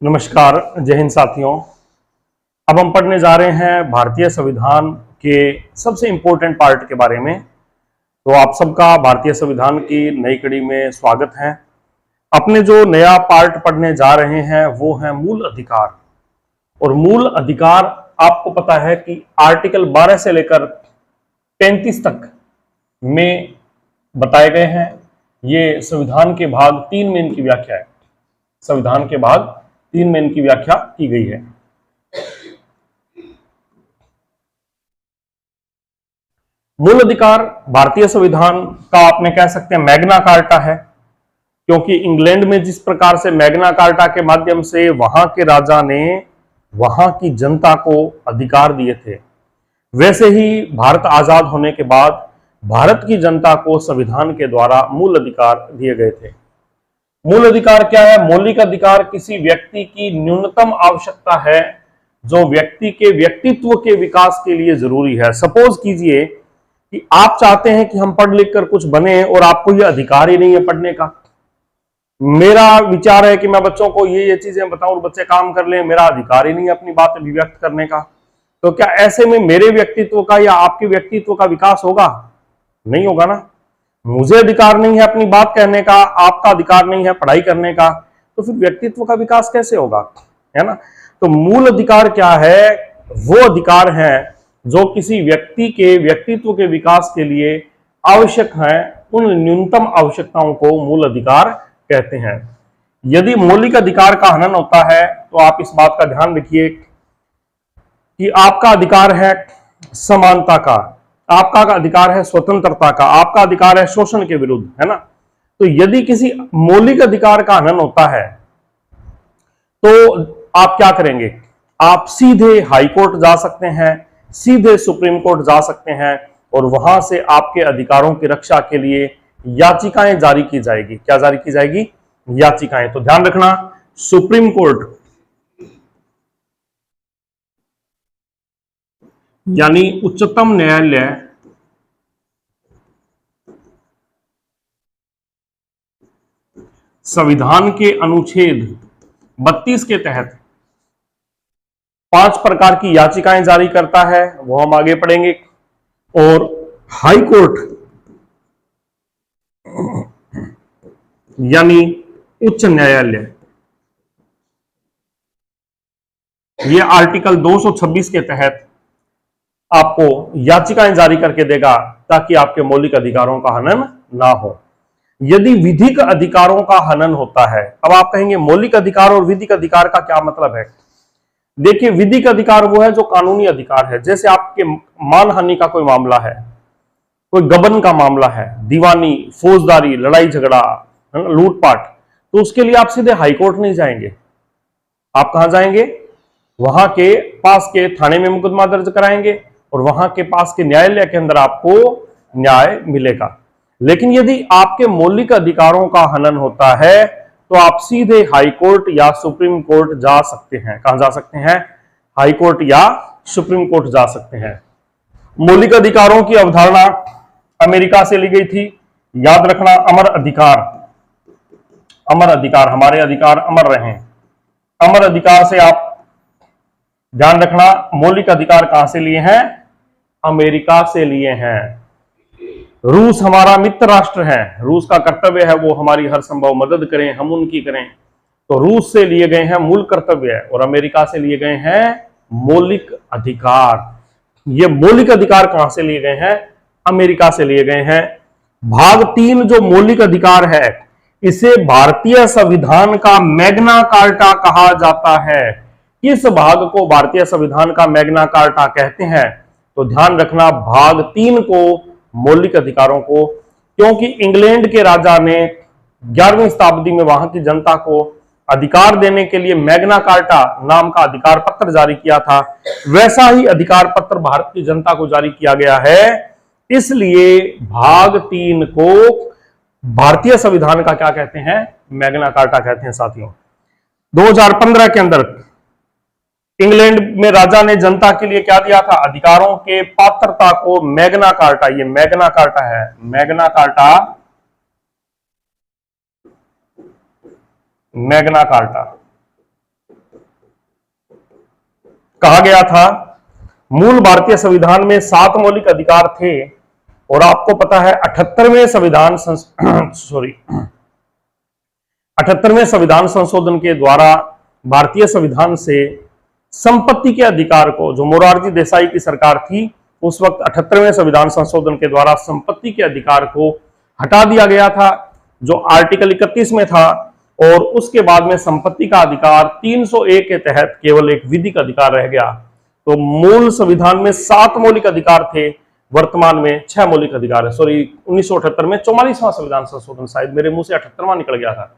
नमस्कार, जय हिंद साथियों। अब हम पढ़ने जा रहे हैं भारतीय संविधान के सबसे इम्पोर्टेंट पार्ट के बारे में। तो आप सबका भारतीय संविधान की नई कड़ी में स्वागत है। अपने जो नया पार्ट पढ़ने जा रहे हैं वो है मूल अधिकार। और मूल अधिकार आपको पता है कि आर्टिकल 12 से लेकर 35 तक में बताए गए हैं। ये संविधान के भाग 3 में इनकी व्याख्या है। संविधान के भाग 3 में इनकी व्याख्या की गई है। मूल अधिकार भारतीय संविधान का आपने कह सकते हैं मैग्ना कार्टा है, क्योंकि इंग्लैंड में जिस प्रकार से मैग्ना कार्टा के माध्यम से वहां के राजा ने वहां की जनता को अधिकार दिए थे, वैसे ही भारत आजाद होने के बाद भारत की जनता को संविधान के द्वारा मूल अधिकार दिए गए थे। मूल अधिकार क्या है? मौलिक अधिकार किसी व्यक्ति की न्यूनतम आवश्यकता है जो व्यक्ति के व्यक्तित्व के विकास के लिए जरूरी है। सपोज कीजिए कि आप चाहते हैं कि हम पढ़ लिख कर कुछ बने और आपको यह अधिकार ही नहीं है पढ़ने का। मेरा विचार है कि मैं बच्चों को ये चीजें बताऊं और बच्चे काम कर लें, मेरा अधिकार ही नहीं है अपनी बात अभिव्यक्त करने का। तो क्या ऐसे में मेरे व्यक्तित्व का या आपके व्यक्तित्व का विकास होगा? नहीं होगा ना। मुझे अधिकार नहीं है अपनी बात कहने का, आपका अधिकार नहीं है पढ़ाई करने का, तो फिर व्यक्तित्व का विकास कैसे होगा? है ना। तो मूल अधिकार क्या है? वो अधिकार है जो किसी व्यक्ति के व्यक्तित्व के विकास के लिए आवश्यक है। उन न्यूनतम आवश्यकताओं को मूल अधिकार कहते हैं। यदि मौलिक अधिकार का हनन होता है तो आप इस बात का ध्यान रखिए कि आपका अधिकार है समानता का, आपका अधिकार है स्वतंत्रता का, आपका अधिकार है शोषण के विरुद्ध, है ना। तो यदि किसी मौलिक अधिकार का हनन होता है तो आप क्या करेंगे? आप सीधे हाई कोर्ट जा सकते हैं, सीधे सुप्रीम कोर्ट जा सकते हैं और वहां से आपके अधिकारों की रक्षा के लिए याचिकाएं जारी की जाएगी। क्या जारी की जाएगी? याचिकाएं। तो ध्यान रखना, सुप्रीम कोर्ट यानी उच्चतम न्यायालय संविधान के अनुच्छेद 32 के तहत 5 प्रकार की याचिकाएं जारी करता है, वो हम आगे पढ़ेंगे। और हाई कोर्ट यानी उच्च न्यायालय ये आर्टिकल 226 के तहत आपको याचिकाएं जारी करके देगा ताकि आपके मौलिक अधिकारों का हनन ना हो। यदि विधिक अधिकारों का हनन होता है, अब आप कहेंगे मौलिक अधिकार और विधिक अधिकार का क्या मतलब है? देखिए, विधिक अधिकार वो है जो कानूनी अधिकार है। जैसे आपके मानहानि का कोई मामला है, कोई गबन का मामला है, दीवानी, फौजदारी, लड़ाई झगड़ा, लूटपाट, तो उसके लिए आप सीधे हाईकोर्ट नहीं जाएंगे। आप कहां जाएंगे? वहां के पास के थाने में मुकदमा दर्ज कराएंगे और वहां के पास के न्यायालय के अंदर आपको न्याय मिलेगा। लेकिन यदि आपके मौलिक अधिकारों का हनन होता है तो आप सीधे हाई कोर्ट या सुप्रीम कोर्ट जा सकते हैं। कहां जा सकते हैं? हाई कोर्ट या सुप्रीम कोर्ट जा सकते हैं। मौलिक अधिकारों की अवधारणा अमेरिका से ली गई थी। याद रखना, अमर अधिकार, अमर अधिकार, हमारे अधिकार अमर रहे। अमर अधिकार से आप ध्यान रखना, मौलिक अधिकार कहां से लिए हैं? अमेरिका से लिए हैं। रूस हमारा मित्र राष्ट्र है, रूस का कर्तव्य है वो हमारी हर संभव मदद करें, हम उनकी करें। तो रूस से लिए गए हैं मूल कर्तव्य और अमेरिका से लिए गए हैं मौलिक अधिकार। ये मौलिक अधिकार कहां से लिए गए हैं? अमेरिका से लिए गए हैं। भाग 3 जो मौलिक अधिकार है इसे भारतीय संविधान का मैग्ना कार्टा कहा जाता है। किस भाग को भारतीय संविधान का मैग्ना कार्टा कहते हैं? तो ध्यान रखना, भाग 3 को, मौलिक अधिकारों को, क्योंकि इंग्लैंड के राजा ने 11वीं शताब्दी में वहां की जनता को अधिकार देने के लिए मैग्ना कार्टा नाम का अधिकार पत्र जारी किया था। वैसा ही अधिकार पत्र भारत की जनता को जारी किया गया है। इसलिए भाग 3 को भारतीय संविधान का क्या कहते हैं? मैग्ना कार्टा कहते हैं। साथियों, 2015 के अंदर इंग्लैंड में राजा ने जनता के लिए क्या दिया था? अधिकारों के पात्रता को मैग्ना कार्टा, ये मैग्ना कार्टा है, मैग्ना कार्टा, मैग्ना कार्टा कहा गया था मूल भारतीय संविधान में 7 मौलिक अधिकार थे और आपको पता है 78वें संविधान 78वें संविधान संशोधन के द्वारा भारतीय संविधान से संपत्ति के अधिकार को, जो मोरारजी देसाई की सरकार थी उस वक्त 78वें संविधान संशोधन के द्वारा संपत्ति के अधिकार को हटा दिया गया था, जो आर्टिकल 31 में था, और उसके बाद में संपत्ति का अधिकार 301 के तहत केवल एक विधिक अधिकार रह गया। तो मूल संविधान में 7 मौलिक अधिकार थे, वर्तमान में 6 मौलिक अधिकार है। सॉरी, 1978 में 44वां संविधान संशोधन, शायद मेरे मुंह से 78वां निकल गया था।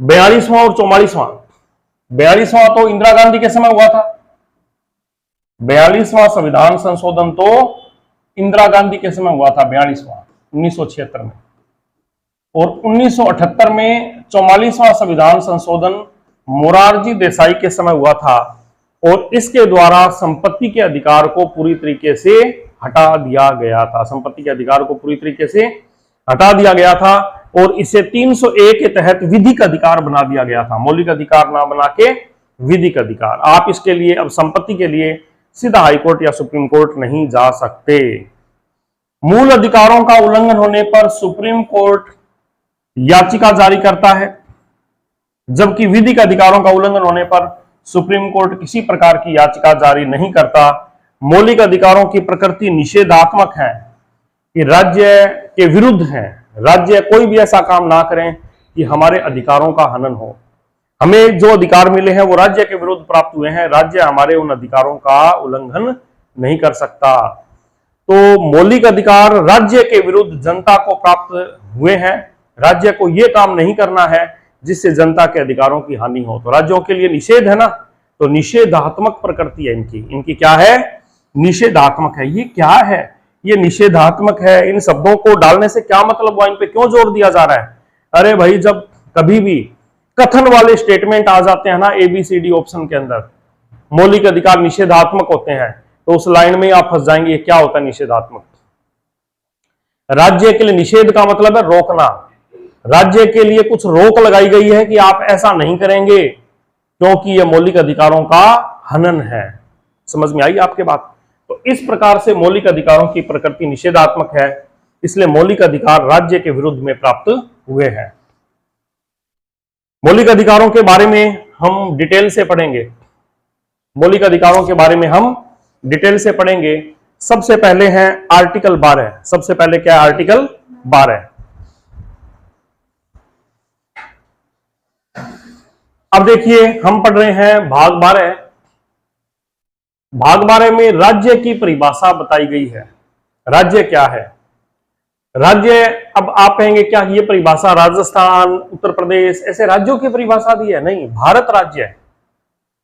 42वां और 44वां, 42वां तो इंदिरा गांधी के समय हुआ था, 42वां संविधान संशोधन तो इंदिरा गांधी के समय हुआ था, 42वां 1976 में, और 1978 में 44वां संविधान संशोधन मोरारजी देसाई के समय हुआ था, और इसके द्वारा संपत्ति के अधिकार को पूरी तरीके से हटा दिया गया था। संपत्ति के अधिकार को पूरी तरीके से हटा दिया गया था और इसे 301 के तहत विधिक अधिकार बना दिया गया था, मौलिक अधिकार ना बना के विधिक अधिकार। आप इसके लिए अब संपत्ति के लिए सीधा हाईकोर्ट या सुप्रीम कोर्ट नहीं जा सकते। मूल अधिकारों का उल्लंघन होने पर सुप्रीम कोर्ट याचिका जारी करता है, जबकि विधिक अधिकारों का उल्लंघन होने पर सुप्रीम कोर्ट किसी प्रकार की याचिका जारी नहीं करता। मौलिक अधिकारों की प्रकृति निषेधात्मक है, कि राज्य के विरुद्ध है। राज्य कोई भी ऐसा काम ना करें कि हमारे अधिकारों का हनन हो। हमें जो अधिकार मिले हैं वो राज्य के विरुद्ध प्राप्त हुए हैं, राज्य हमारे उन अधिकारों का उल्लंघन नहीं कर सकता। तो मौलिक अधिकार राज्य के विरुद्ध जनता को प्राप्त हुए हैं, राज्य को यह काम नहीं करना है जिससे जनता के अधिकारों की हानि हो। तो राज्यों के लिए निषेध है ना, तो निषेधात्मक प्रकृति है इनकी क्या है? निषेधात्मक है। ये क्या है? ये निषेधात्मक है। इन शब्दों को डालने से क्या मतलब हुआ? इन पे क्यों जोर दिया जा रहा है? अरे भाई, जब कभी भी कथन वाले स्टेटमेंट आ जाते हैं ना ABCD ऑप्शन के अंदर, मौलिक अधिकार निषेधात्मक होते हैं, तो उस लाइन में आप फंस जाएंगे। क्या होता है निषेधात्मक? राज्य के लिए निषेध का मतलब है रोकना। राज्य के लिए कुछ रोक लगाई गई है कि आप ऐसा नहीं करेंगे क्योंकि यह मौलिक अधिकारों का हनन है। समझ में आई आपके बात? तो इस प्रकार से मौलिक अधिकारों की प्रकृति निषेधात्मक है, इसलिए मौलिक अधिकार राज्य के विरुद्ध में प्राप्त हुए हैं। मौलिक अधिकारों के बारे में हम डिटेल से पढ़ेंगे। मौलिक अधिकारों के बारे में हम डिटेल से पढ़ेंगे। सबसे पहले है आर्टिकल 12। सबसे पहले क्या है? आर्टिकल 12। अब देखिए, हम पढ़ रहे हैं भाग 12। भाग 12 में राज्य की परिभाषा बताई गई है। राज्य क्या है? राज्य, अब आप कहेंगे क्या ये परिभाषा राजस्थान, उत्तर प्रदेश ऐसे राज्यों की परिभाषा दी है? नहीं, भारत राज्य है।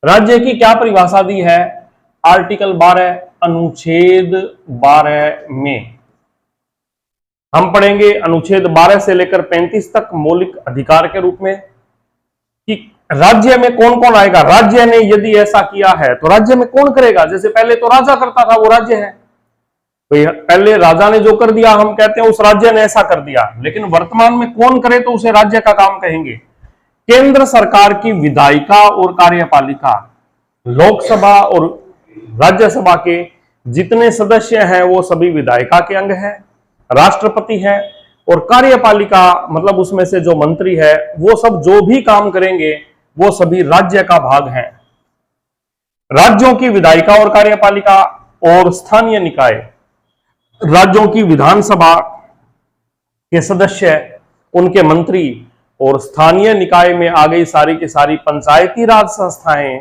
राज्य की क्या परिभाषा दी है? आर्टिकल 12 अनुच्छेद 12 में हम पढ़ेंगे। अनुच्छेद 12 से लेकर 35 तक मौलिक अधिकार के रूप में कि राज्य में कौन कौन आएगा। राज्य ने यदि ऐसा किया है तो राज्य में कौन करेगा? जैसे पहले तो राजा करता था, वो राज्य है। तो पहले राजा ने जो कर दिया हम कहते हैं उस राज्य ने ऐसा कर दिया, लेकिन वर्तमान में कौन करे तो उसे राज्य का काम कहेंगे। केंद्र सरकार की विधायिका और कार्यपालिका, लोकसभा और राज्यसभा के जितने सदस्य हैं वो सभी विधायिका के अंग हैं। राष्ट्रपति है और कार्यपालिका मतलब उसमें से जो मंत्री है वो सब जो भी काम करेंगे वो सभी राज्य का भाग हैं। राज्यों की विधायिका और कार्यपालिका और स्थानीय निकाय, राज्यों की विधानसभा के सदस्य, उनके मंत्री, और स्थानीय निकाय में आ गई सारी की सारी पंचायती राज संस्थाएं,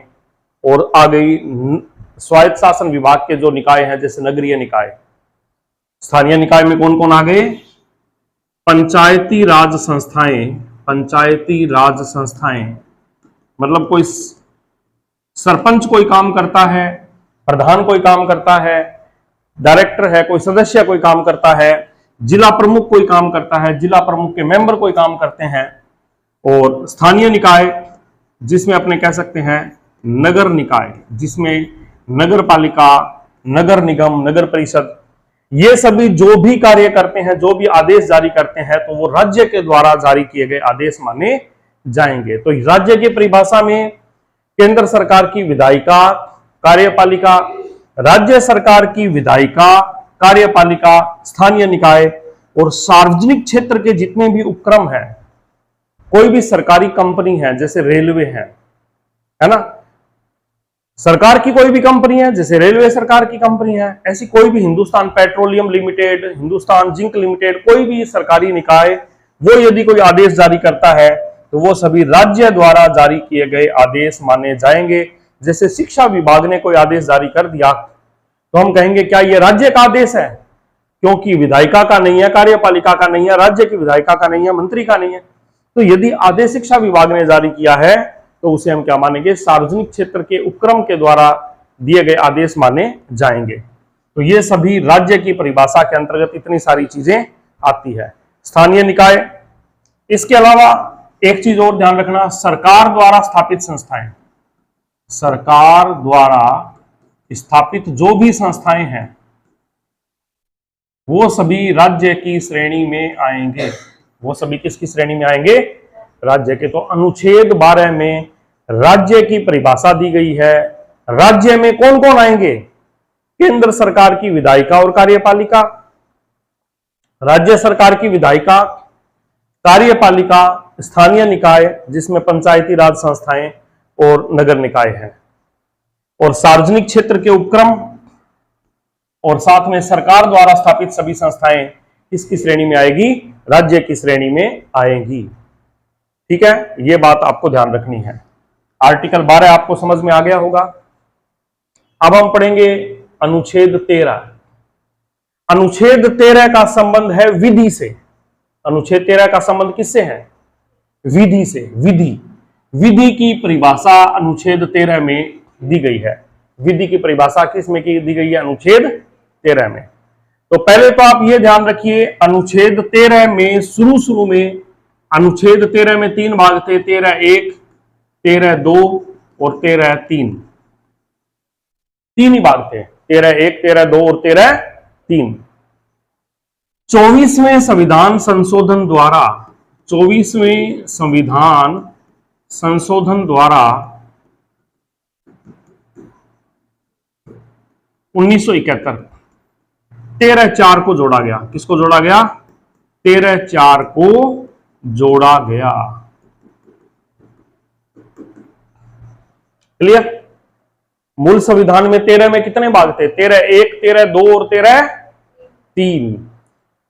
और आ गई स्वायत्त शासन विभाग के जो निकाय हैं जैसे नगरीय निकाय। स्थानीय निकाय में कौन कौन आ गए? पंचायती राज संस्थाएं। पंचायती राज संस्थाएं मतलब कोई सरपंच कोई काम करता है, प्रधान कोई काम करता है, डायरेक्टर है, कोई सदस्य कोई काम करता है, जिला प्रमुख कोई काम करता है, जिला प्रमुख के मेंबर कोई काम करते हैं। और स्थानीय निकाय जिसमें अपने कह सकते हैं नगर निकाय, जिसमें नगर पालिका, नगर निगम, नगर परिषद, ये सभी जो भी कार्य करते हैं, जो भी आदेश जारी करते हैं, तो वो राज्य के द्वारा जारी किए गए आदेश माने जाएंगे। तो राज्य की परिभाषा में केंद्र सरकार की विधायिका, कार्यपालिका, राज्य सरकार की विधायिका, कार्यपालिका, स्थानीय निकाय और सार्वजनिक क्षेत्र के जितने भी उपक्रम हैं, कोई भी सरकारी कंपनी है जैसे रेलवे है ना, सरकार की कोई भी कंपनी है जैसे रेलवे सरकार की कंपनी है, ऐसी कोई भी Hindustan petroleum limited, Hindustan zinc limited, कोई भी सरकारी निकाय वो यदि कोई आदेश जारी करता है तो वो सभी राज्य द्वारा जारी किए गए आदेश माने जाएंगे। जैसे शिक्षा विभाग ने कोई आदेश जारी कर दिया तो हम कहेंगे क्या ये राज्य का आदेश है, क्योंकि विधायिका का नहीं है, कार्यपालिका का नहीं है, राज्य की विधायिका का नहीं है, मंत्री का नहीं है। तो यदि आदेश शिक्षा विभाग ने जारी किया है तो उसे हम क्या मानेंगे, सार्वजनिक क्षेत्र के उपक्रम के द्वारा दिए गए आदेश माने जाएंगे। तो ये सभी राज्य की परिभाषा के अंतर्गत इतनी सारी चीजें आती है। स्थानीय निकाय, इसके अलावा एक चीज और ध्यान रखना, सरकार द्वारा स्थापित संस्थाएं, सरकार द्वारा स्थापित जो भी संस्थाएं हैं वो सभी राज्य की श्रेणी में आएंगे। वो सभी किसकी श्रेणी में आएंगे, राज्य के। तो अनुच्छेद 12 में राज्य की परिभाषा दी गई है। राज्य में कौन कौन आएंगे, केंद्र सरकार की विधायिका और कार्यपालिका, राज्य सरकार की विधायिका, कार्यपालिका, स्थानीय निकाय जिसमें पंचायती राज संस्थाएं और नगर निकाय हैं, और सार्वजनिक क्षेत्र के उपक्रम, और साथ में सरकार द्वारा स्थापित सभी संस्थाएं किसकी श्रेणी में आएगी, राज्य की श्रेणी में आएंगी। ठीक है, यह बात आपको ध्यान रखनी है। आर्टिकल 12 आपको समझ में आ गया होगा। अब हम पढ़ेंगे अनुच्छेद 13। अनुच्छेद 13 का संबंध है विधि से। अनुच्छेद 13 का संबंध किससे है, विधि से। विधि की परिभाषा अनुच्छेद 13 में दी गई है। विधि की परिभाषा किसमें की दी गई है, अनुच्छेद 13 में। तो पहले तो आप ये ध्यान रखिए, अनुच्छेद 13 में शुरू में अनुच्छेद 13 में 3 भाग थे, 13(1), 13(2) और 13(3). 3 ही भाग थे, 13(1), 13(2) और 13(3). 24वें संविधान संशोधन द्वारा 24वें संविधान संशोधन द्वारा 1971 13(4) को जोड़ा गया। किसको जोड़ा गया, 13(4) को जोड़ा गया। क्लियर। मूल संविधान में 13 में कितने भाग थे, 13(1), 13(2) और 13(3).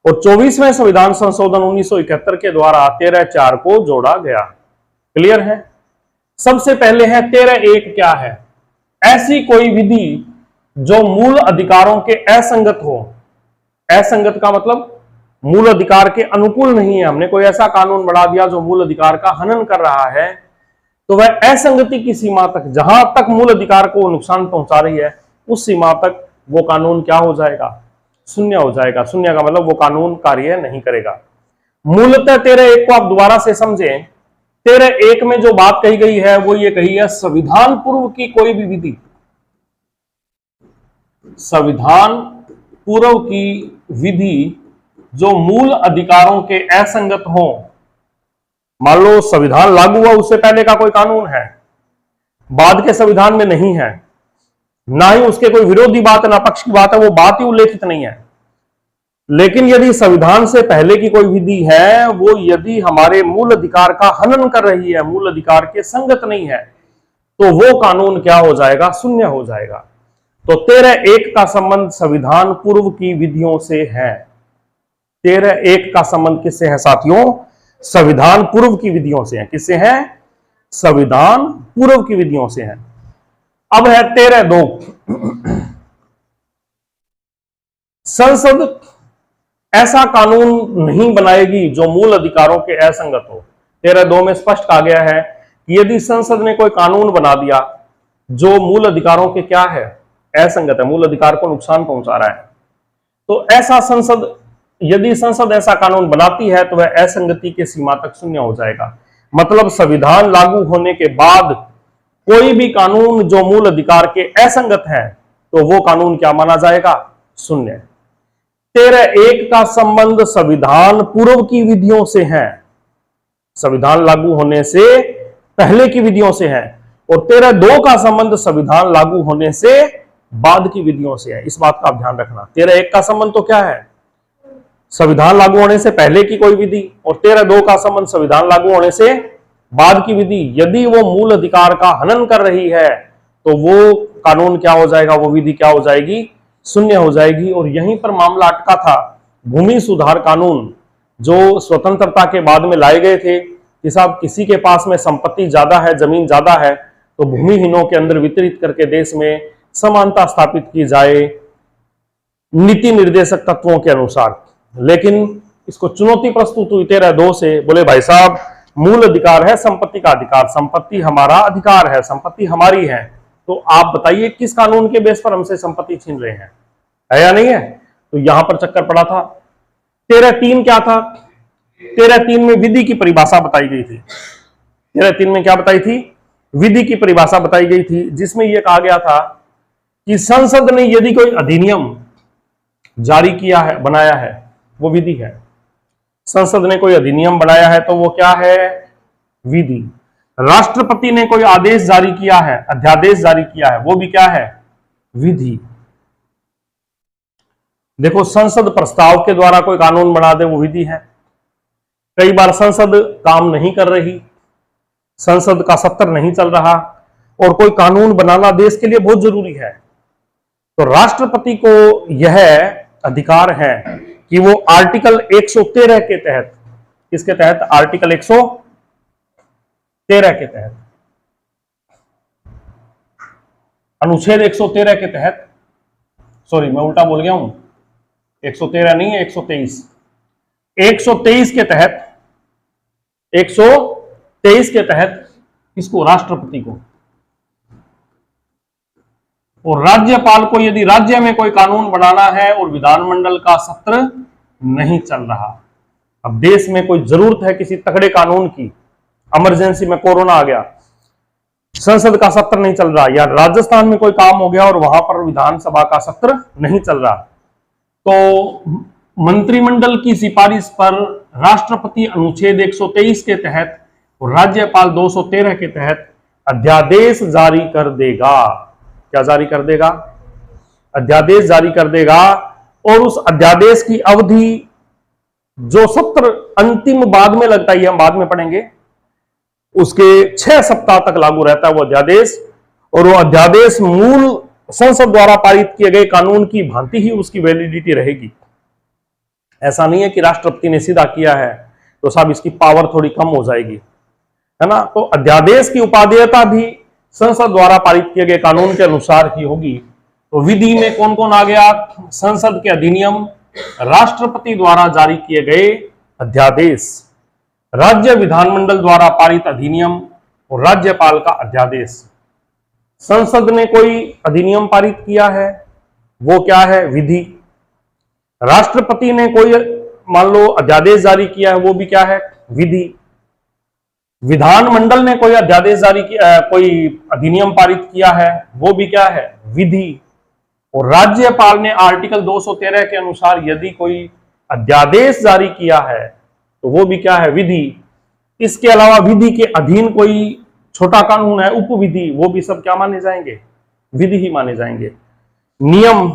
और 24वें संविधान संशोधन 1971 के द्वारा 13(4) को जोड़ा गया। क्लियर है। सबसे पहले है 13(1) क्या है, ऐसी कोई विधि जो मूल अधिकारों के असंगत हो। असंगत का मतलब मूल अधिकार के अनुकूल नहीं है, हमने कोई ऐसा कानून बढ़ा दिया जो मूल अधिकार का हनन कर रहा है, तो वह असंगति की सीमा तक, जहां तक मूल अधिकार को नुकसान पहुंचा रही है उस सीमा तक वो कानून क्या हो जाएगा, शून्य हो जाएगा। शून्य का मतलब वो कानून कार्य नहीं करेगा। मूलतः 13(1) को आप दोबारा से समझें। 13(1) में जो बात कही गई है वो ये कही है, संविधान पूर्व की कोई भी विधि, संविधान पूर्व की विधि जो मूल अधिकारों के असंगत हो। मान लो संविधान लागू हुआ, उससे पहले का कोई कानून है, बाद के संविधान में नहीं है, ना ही उसके कोई विरोधी बात ना पक्ष की बात है, वो बात ही उल्लेखित नहीं है। लेकिन यदि संविधान से पहले की कोई विधि है, वो यदि हमारे मूल अधिकार का हनन कर रही है, मूल अधिकार के संगत नहीं है, तो वो कानून क्या हो जाएगा, शून्य हो जाएगा। तो 13(1) का संबंध संविधान पूर्व की विधियों से है। 13(1) का संबंध किससे है साथियों, संविधान पूर्व की विधियों से है। किससे है, संविधान पूर्व की विधियों से है। अब है 13(2). संसद ऐसा कानून नहीं बनाएगी जो मूल अधिकारों के असंगत हो। 13(2) में स्पष्ट कहा गया है कि यदि संसद ने कोई कानून बना दिया जो मूल अधिकारों के क्या है, असंगत है, मूल अधिकार को नुकसान पहुंचा रहा है, तो ऐसा संसद, यदि संसद ऐसा कानून बनाती है तो वह असंगति के सीमा तक शून्य हो जाएगा। मतलब संविधान लागू होने के बाद कोई भी कानून जो मूल अधिकार के असंगत है तो वो कानून क्या माना जाएगा, शून्य। 13(1) का संबंध संविधान पूर्व की विधियों से है, संविधान लागू होने से पहले की विधियों से है। और 13(2) का संबंध संविधान लागू होने से बाद की विधियों से है। इस बात का आप ध्यान रखना। 13(1) का संबंध तो क्या है, संविधान लागू होने से पहले की कोई विधि, और 13(2) का संबंध संविधान लागू होने से बाद की विधि। यदि वो मूल अधिकार का हनन कर रही है तो वो कानून क्या हो जाएगा, वो विधि क्या हो जाएगी, शून्य हो जाएगी। और यहीं पर मामला अटका था। भूमि सुधार कानून जो स्वतंत्रता के बाद में लाए गए थे कि साहब किसी के पास में संपत्ति ज्यादा है, जमीन ज्यादा है, तो भूमिहीनों के अंदर वितरित करके देश में समानता स्थापित की जाए नीति निर्देशक तत्वों के अनुसार। लेकिन इसको चुनौती प्रस्तुत हुई 13(2) से। बोले भाई साहब मूल अधिकार है संपत्ति का अधिकार, संपत्ति हमारा अधिकार है, संपत्ति हमारी है, तो आप बताइए किस कानून के बेस पर हमसे संपत्ति छीन रहे हैं, है या नहीं है। तो यहां पर चक्कर पड़ा था। 13(3) क्या था, 13(3) में विधि की परिभाषा बताई गई थी। 13(3) में क्या बताई थी, विधि की परिभाषा बताई गई थी, जिसमें यह कहा गया था कि संसद ने यदि कोई अधिनियम जारी किया है, बनाया है, वो विधि है। संसद ने कोई अधिनियम बनाया है तो वो क्या है, विधि। राष्ट्रपति ने कोई आदेश जारी किया है, अध्यादेश जारी किया है, वो भी क्या है, विधि। देखो संसद प्रस्ताव के द्वारा कोई कानून बना दे वो विधि है। कई बार संसद काम नहीं कर रही, संसद का सत्र नहीं चल रहा और कोई कानून बनाना देश के लिए बहुत जरूरी है, तो राष्ट्रपति को यह अधिकार है कि वो आर्टिकल 113 के तहत, किसके तहत, आर्टिकल 113 के तहत, अनुच्छेद 113 के तहत, सॉरी मैं उल्टा बोल गया हूं, 113 नहीं है 123, 123 के तहत, 123 के तहत इसको राष्ट्रपति को, और राज्यपाल को यदि राज्य में कोई कानून बनाना है और विधानमंडल का सत्र नहीं चल रहा, अब देश में कोई जरूरत है किसी तगड़े कानून की, इमरजेंसी में कोरोना आ गया, संसद का सत्र नहीं चल रहा, या राजस्थान में कोई काम हो गया और वहां पर विधानसभा का सत्र नहीं चल रहा, तो मंत्रिमंडल की सिफारिश पर राष्ट्रपति अनुच्छेद 123 के तहत और राज्यपाल 213 के तहत अध्यादेश जारी कर देगा। क्या जारी कर देगा, अध्यादेश जारी कर देगा। और उस अध्यादेश की अवधि, जो सत्र अंतिम बाद में लगता है, हम बाद में पढ़ेंगे, उसके 6 सप्ताह तक लागू रहता है वो अध्यादेश। और वो अध्यादेश मूल संसद द्वारा पारित किए गए कानून की भांति ही उसकी वैलिडिटी रहेगी। ऐसा नहीं है कि राष्ट्रपति ने सीधा किया है तो साहब इसकी पावर थोड़ी कम हो जाएगी, है ना। तो अध्यादेश की उपादेयता भी संसद द्वारा पारित किए गए कानून के अनुसार ही होगी। तो विधि में कौन कौन आ गया, संसद के अधिनियम, राष्ट्रपति द्वारा जारी किए गए अध्यादेश, राज्य विधानमंडल द्वारा पारित अधिनियम और राज्यपाल का अध्यादेश। संसद ने कोई अधिनियम पारित किया है वो क्या है, विधि। राष्ट्रपति ने कोई मान लो अध्यादेश जारी किया है वो भी क्या है, विधि। विधानमंडल ने कोई अध्यादेश जारी किया, कोई अधिनियम पारित किया है वो भी क्या है, विधि। और राज्यपाल ने आर्टिकल 213 के अनुसार यदि कोई अध्यादेश जारी किया है तो वो भी क्या है, विधि। इसके अलावा विधि के अधीन कोई छोटा कानून है, उपविधि, वो भी सब क्या माने जाएंगे, विधि ही माने जाएंगे। नियम,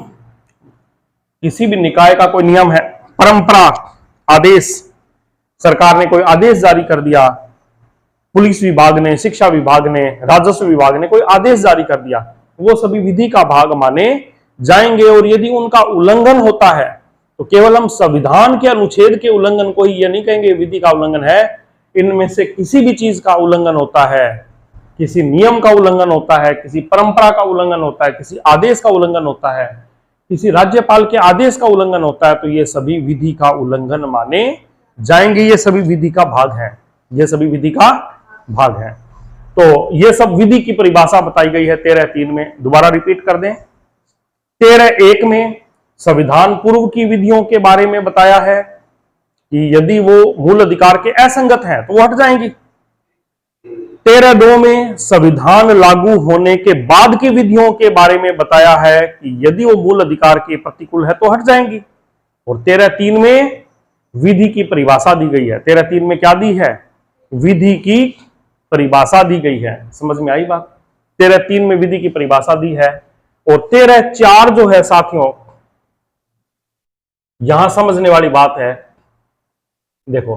किसी भी निकाय का कोई नियम है, परंपरा, आदेश, सरकार ने कोई आदेश जारी कर दिया, पुलिस विभाग ने, शिक्षा विभाग ने, राजस्व विभाग ने कोई आदेश जारी कर दिया, वो सभी विधि का भाग माने जाएंगे। और यदि उनका उल्लंघन होता है तो केवल हम संविधान के अनुच्छेद के उल्लंघन को ही ये नहीं कहेंगे विधि का उल्लंघन है, इनमें से किसी भी चीज का उल्लंघन होता है, किसी नियम का उल्लंघन होता है, किसी परंपरा का उल्लंघन होता है, किसी आदेश का उल्लंघन होता है, किसी राज्यपाल के आदेश का उल्लंघन होता है, तो ये सभी विधि का उल्लंघन माने जाएंगे। ये सभी विधि का भाग है, ये सभी विधि का भाग है। तो ये सब विधि की परिभाषा बताई गई है 13(3) में। दोबारा रिपीट कर दें, 13(1) में संविधान पूर्व की विधियों के बारे में बताया है कि यदि वो मूल अधिकार के असंगत हैं तो वो हट जाएंगी। 13(2) में संविधान लागू होने के बाद की विधियों के बारे में बताया है कि यदि वो मूल अधिकार के प्रतिकूल है तो हट जाएंगी। और 13(3) में विधि की परिभाषा दी गई है। 13(3) में क्या दी है, विधि की परिभाषा दी गई है। समझ में आई बात। 13(3) में विधि की परिभाषा दी है। और 13(4) जो है साथियों, यहां समझने वाली बात है। देखो,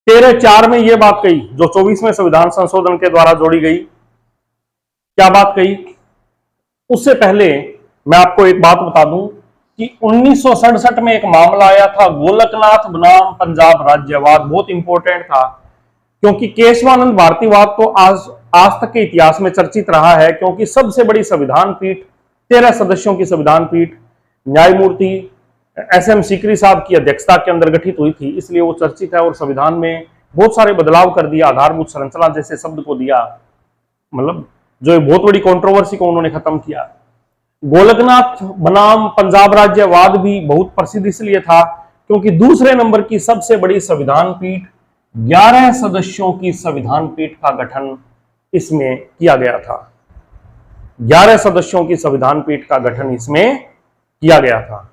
तेरह चार में यह बात कही जो 24वें संविधान संशोधन के द्वारा जोड़ी गई। क्या बात कही? उससे पहले मैं आपको एक बात बता दूं कि 1967 में एक मामला आया था, गोलकनाथ बनाम पंजाब राज्यवाद। बहुत इंपॉर्टेंट था, क्योंकि केशवानंद भारतीवाद तो आज तक के इतिहास में चर्चित रहा है, क्योंकि सबसे बड़ी संविधान पीठ, 13 सदस्यों की संविधान पीठ न्यायमूर्ति SM सीकरी साहब की अध्यक्षता के अंदर गठित हुई थी, इसलिए वो चर्चित है। और संविधान में बहुत सारे बदलाव कर दिया, आधारभूत संरचना जैसे शब्द को दिया, मतलब जो एक बहुत बड़ी कंट्रोवर्सी को उन्होंने खत्म किया। गोलकनाथ बनाम पंजाब राज्यवाद भी बहुत प्रसिद्ध इसलिए था क्योंकि दूसरे नंबर की सबसे बड़ी संविधान पीठ, 11 सदस्यों की संविधान पीठ का गठन इसमें किया गया था। 11 सदस्यों की संविधान पीठ का गठन इसमें किया गया था।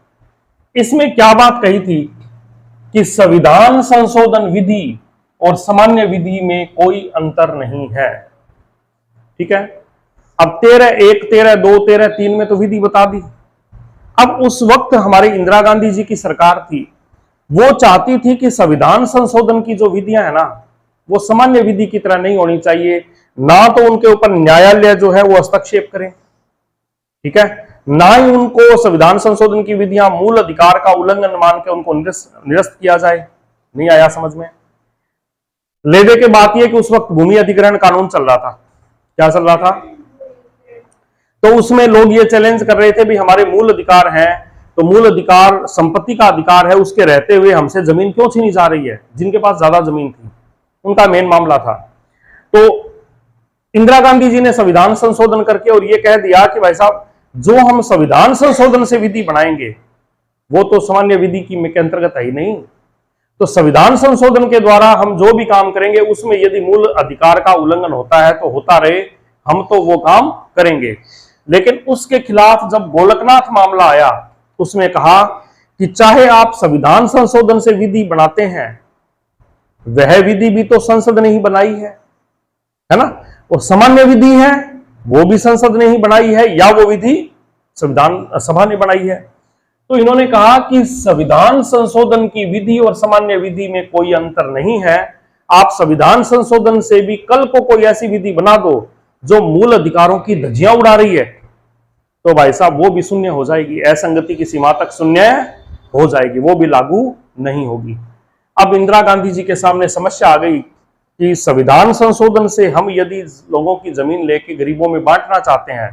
इसमें क्या बात कही थी कि संविधान संशोधन विधि और सामान्य विधि में कोई अंतर नहीं है। ठीक है, अब 13(1), 13(2), 13(3) में तो विधि बता दी। अब उस वक्त हमारी इंदिरा गांधी जी की सरकार थी, वो चाहती थी कि संविधान संशोधन की जो विधियां है ना, वो सामान्य विधि की तरह नहीं होनी चाहिए। ना तो उनके ऊपर न्यायालय जो है वो हस्तक्षेप करे, ठीक है, ना ही उनको संविधान संशोधन की विधियां मूल अधिकार का उल्लंघन मान के उनको निरस्त किया जाए। नहीं आया समझ में? ले दे के बात यह कि उस वक्त भूमि अधिग्रहण कानून चल रहा था। क्या चल रहा था? तो उसमें लोग ये चैलेंज कर रहे थे भी हमारे मूल अधिकार हैं, तो मूल अधिकार संपत्ति का अधिकार है, उसके रहते हुए हमसे जमीन क्यों छीनी जा रही है? जिनके पास ज्यादा जमीन थी, उनका मेन मामला था। तो इंदिरा गांधी जी ने संविधान संशोधन करके और ये कह दिया कि भाई साहब, जो हम संविधान संशोधन से विधि बनाएंगे वो तो सामान्य विधि के अंतर्गत है ही नहीं। तो संविधान संशोधन के द्वारा हम जो भी काम करेंगे उसमें यदि मूल अधिकार का उल्लंघन होता है तो होता रहे, हम तो वो काम करेंगे। लेकिन उसके खिलाफ जब गोलकनाथ मामला आया, उसमें कहा कि चाहे आप संविधान संशोधन से विधि बनाते हैं, वह विधि भी तो संसद ने ही बनाई है ना, और सामान्य विधि है वो भी संसद ने ही बनाई है, या वो विधि संविधान सभा ने बनाई है। तो इन्होंने कहा कि संविधान संशोधन की विधि और सामान्य विधि में कोई अंतर नहीं है। आप संविधान संशोधन से भी कल को कोई ऐसी विधि बना दो जो मूल अधिकारों की धज्जियां उड़ा रही है, तो भाई साहब वो भी शून्य हो जाएगी, असंगति की सीमा तक शून्य हो जाएगी, वो भी लागू नहीं होगी। अब इंदिरा गांधी जी के सामने समस्या आ गई कि संविधान संशोधन से हम यदि लोगों की जमीन लेके गरीबों में बांटना चाहते हैं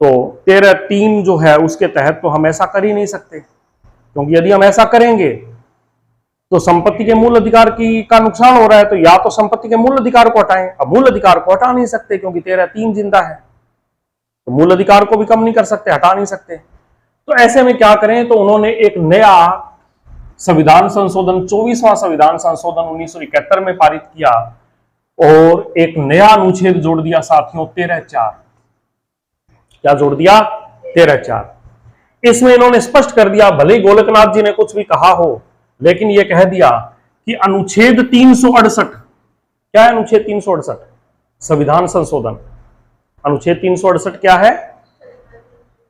तो 13(3) जो है उसके तहत तो हम ऐसा कर ही नहीं सकते, क्योंकि यदि हम ऐसा करेंगे तो संपत्ति के मूल अधिकार का नुकसान हो रहा है। तो या तो संपत्ति के मूल अधिकार को हटाएं, अब मूल अधिकार को हटा नहीं सकते क्योंकि 13(3) जिंदा है, तो मूल अधिकार को भी कम नहीं कर सकते, हटा नहीं सकते। तो ऐसे में क्या करें? तो उन्होंने एक नया संविधान संशोधन, 24वां संविधान संशोधन 1971 में पारित किया और एक नया अनुच्छेद जोड़ दिया साथियों, 13(4). क्या जोड़ दिया? 13(4). इसमें इन्होंने स्पष्ट कर दिया, भले ही गोलकनाथ जी ने कुछ भी कहा हो, लेकिन यह कह दिया कि अनुच्छेद 368, क्या है अनुच्छेद 368? संविधान संशोधन। अनुच्छेद 368 क्या है?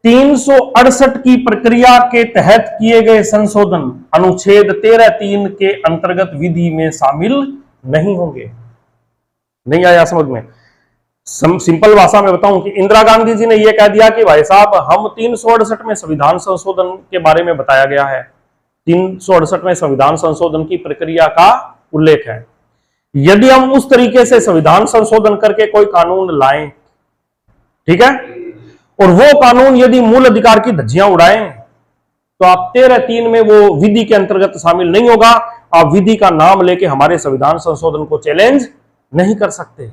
368 की प्रक्रिया के तहत किए गए संशोधन अनुच्छेद 13(3) के अंतर्गत विधि में शामिल नहीं होंगे। नहीं आया समझ में? सिंपल भाषा में बताऊं कि इंदिरा गांधी जी ने यह कह दिया कि भाई साहब, हम 368 में संविधान संशोधन के बारे में बताया गया है, 368 में संविधान संशोधन की प्रक्रिया का उल्लेख है। यदि हम उस तरीके से संविधान संशोधन करके कोई कानून लाएं, ठीक है, और वो कानून यदि मूल अधिकार की धज्जियां उड़ाएं, तो आप 13(3) में वो विधि के अंतर्गत शामिल नहीं होगा। आप विधि का नाम लेके हमारे संविधान संशोधन को चैलेंज नहीं कर सकते।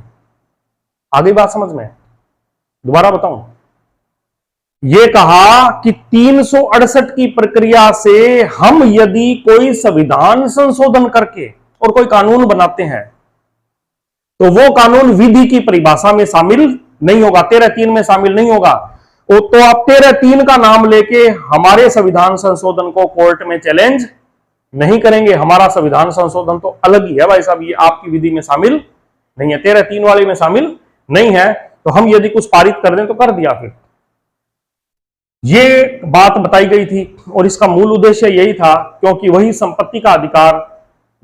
आगे बात समझ में? दोबारा बताऊं, यह कहा कि 368 की प्रक्रिया से हम यदि कोई संविधान संशोधन करके और कोई कानून बनाते हैं तो वो कानून विधि की परिभाषा में शामिल नहीं होगा, 13(3) में शामिल नहीं होगा। तो आप 13(3) का नाम लेके हमारे संविधान संशोधन को कोर्ट में चैलेंज नहीं करेंगे। हमारा संविधान संशोधन तो अलग ही है भाई साहब, ये आपकी विधि में शामिल नहीं है, 13(3) वाले में शामिल नहीं है। तो हम यदि कुछ पारित कर दें तो कर दिया। फिर ये बात बताई गई थी और इसका मूल उद्देश्य यही था, क्योंकि वही संपत्ति का अधिकार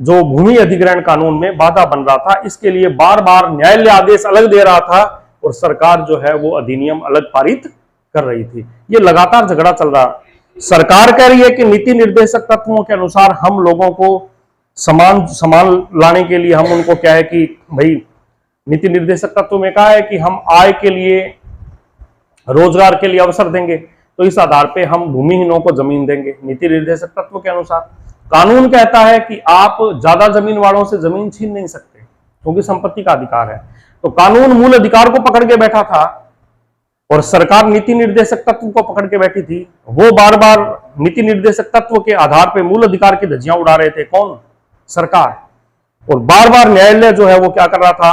जो भूमि अधिग्रहण कानून में बाधा बन रहा था, इसके लिए बार बार न्यायालय आदेश अलग दे रहा था और सरकार जो है वो अधिनियम अलग पारित कर रही थी। ये लगातार झगड़ा चल रहा। सरकार कह रही है कि नीति निर्देशक तत्वों के अनुसार हम लोगों को समान लाने के लिए हम उनको क्या है कि भाई नीति निर्देशक तत्व में कहा है कि हम आय के लिए, रोजगार के लिए अवसर देंगे, तो इस आधार पे हम भूमिहीनों को जमीन देंगे नीति निर्देशक तत्व के अनुसार। कानून कहता है कि आप ज्यादा जमीन वालों से जमीन छीन नहीं सकते क्योंकि संपत्ति का अधिकार है। तो कानून मूल अधिकार को पकड़ के बैठा था और सरकार नीति निर्देशक तत्व को पकड़ के बैठी थी। वो बार बार नीति निर्देशक तत्व के आधार पे मूल अधिकार की धज्जियां उड़ा रहे थे। कौन? सरकार। और बार बार न्यायालय जो है वो क्या कर रहा था,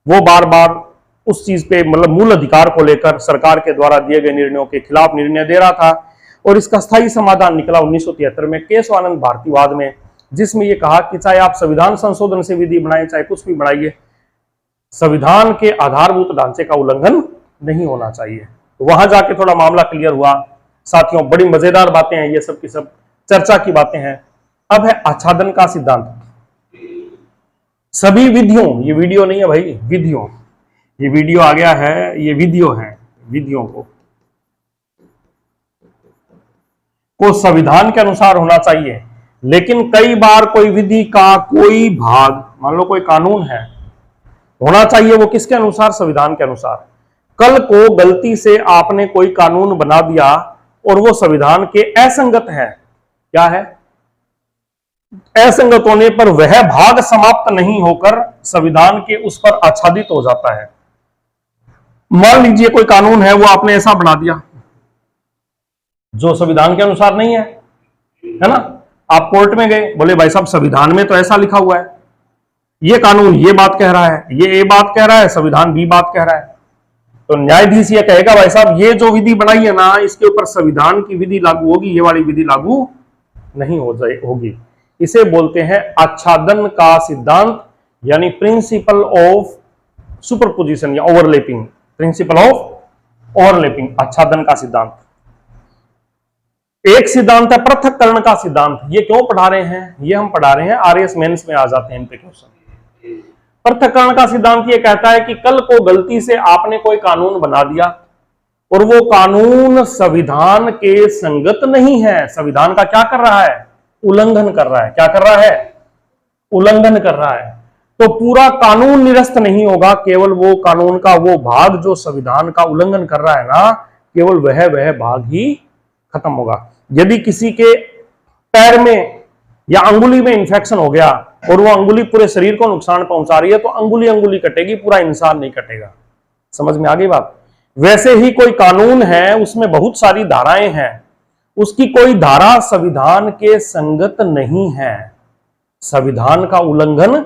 वो बार बार उस चीज पे मतलब मूल अधिकार को लेकर सरकार के द्वारा दिए गए निर्णयों के खिलाफ निर्णय दे रहा था। और इसका स्थायी समाधान निकला 1973 में केशवानंद भारतीवाद में, जिसमें यह कहा कि चाहे आप संविधान संशोधन से विधि बनाए चाहे कुछ भी बनाइए, संविधान के आधारभूत ढांचे का उल्लंघन नहीं होना चाहिए। तो वहां जाके थोड़ा मामला क्लियर हुआ। साथियों, बड़ी मजेदार बातें हैं ये सब की सब, चर्चा की बातें हैं। अब है आच्छादन का सिद्धांत। सभी विधियों, ये वीडियो नहीं है भाई, विधियों, ये वीडियो आ गया है, ये विधियों है, विधियों को संविधान के अनुसार होना चाहिए। लेकिन कई बार कोई विधि का कोई भाग, मान लो कोई कानून है, होना चाहिए वो किसके अनुसार? संविधान के अनुसार। कल को गलती से आपने कोई कानून बना दिया और वो संविधान के असंगत है, क्या है? असंगत होने पर वह भाग समाप्त नहीं होकर संविधान के उस पर आच्छादित हो जाता है। मान लीजिए कोई कानून है वो आपने ऐसा बना दिया जो संविधान के अनुसार नहीं है ना? आप कोर्ट में गए, बोले भाई साहब संविधान में तो ऐसा लिखा हुआ है, ये कानून ये बात कह रहा है, ये बात कह रहा है, संविधान बी बात कह रहा है। तो न्यायाधीश ये कहेगा भाई साहब ये जो विधि बनाई है ना, इसके ऊपर संविधान की विधि लागू होगी, ये वाली विधि लागू नहीं होगी। इसे बोलते हैं आच्छादन का सिद्धांत, यानी प्रिंसिपल ऑफ सुपरपोजिशन या ओवरलैपिंग, प्रिंसिपल ऑफ ओवरलैपिंग, आच्छादन का सिद्धांत। एक सिद्धांत है पृथक्करण का सिद्धांत। ये क्यों पढ़ा रहे हैं? ये हम पढ़ा रहे हैं आरएस मेंस में आ जाते हैं इन पे क्वेश्चन। पृथक्करण का सिद्धांत ये कहता है कि कल को गलती से आपने कोई कानून बना दिया और वो कानून संविधान के संगत नहीं है, संविधान का क्या कर रहा है? उल्लंघन कर रहा है। क्या कर रहा है? उल्लंघन कर रहा है। तो पूरा कानून निरस्त नहीं होगा, केवल वो कानून का वो भाग जो संविधान का उल्लंघन कर रहा है ना, केवल वह भाग ही खत्म होगा। यदि किसी के पैर में या अंगुली में इंफेक्शन हो गया और वो अंगुली पूरे शरीर को नुकसान पहुंचा रही है, तो अंगुली कटेगी, पूरा इंसान नहीं कटेगा। समझ में आ गई बात? वैसे ही कोई कानून है, उसमें बहुत सारी धाराएं हैं, उसकी कोई धारा संविधान के संगत नहीं है, संविधान का उल्लंघन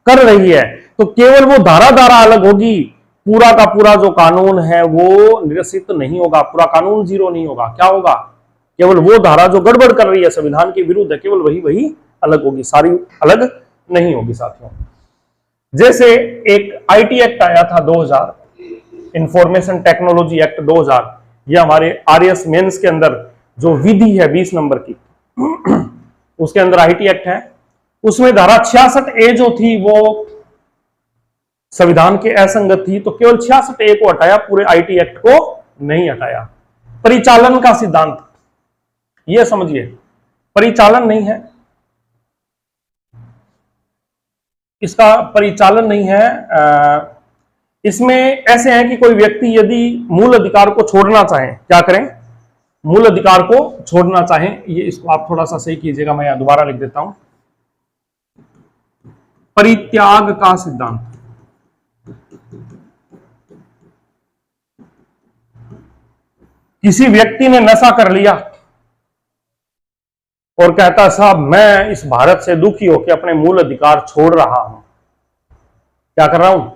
कर रही है, तो केवल वो धारा अलग होगी, पूरा का पूरा जो कानून है वो निरसित नहीं होगा, पूरा कानून जीरो नहीं होगा। क्या होगा? केवल वो धारा जो गड़बड़ कर रही है, संविधान के विरुद्ध है, केवल वही अलग होगी, सारी अलग नहीं होगी। साथियों, जैसे एक आईटी एक्ट आया था 2000, इंफॉर्मेशन टेक्नोलॉजी एक्ट 2000, ये हमारे आरएस मेंस के अंदर जो विधि है 20 नंबर की, उसके अंदर आईटी एक्ट है। उसमें धारा 66A जो थी वो संविधान के असंगत थी, तो केवल 66A को हटाया, पूरे आईटी एक्ट को नहीं हटाया। परिचालन का सिद्धांत, ये समझिए, परिचालन नहीं है, इसका परिचालन नहीं है। इसमें ऐसे है कि कोई व्यक्ति यदि मूल अधिकार को छोड़ना चाहे, क्या करें? मूल अधिकार को छोड़ना चाहे, ये इसको आप थोड़ा सा सही कीजिएगा, मैं दोबारा लिख देता हूं। परित्याग का सिद्धांत, किसी व्यक्ति ने नशा कर लिया और कहता साहब मैं इस भारत से दुखी होकर अपने मूल अधिकार छोड़ रहा हूं, क्या कर रहा हूं?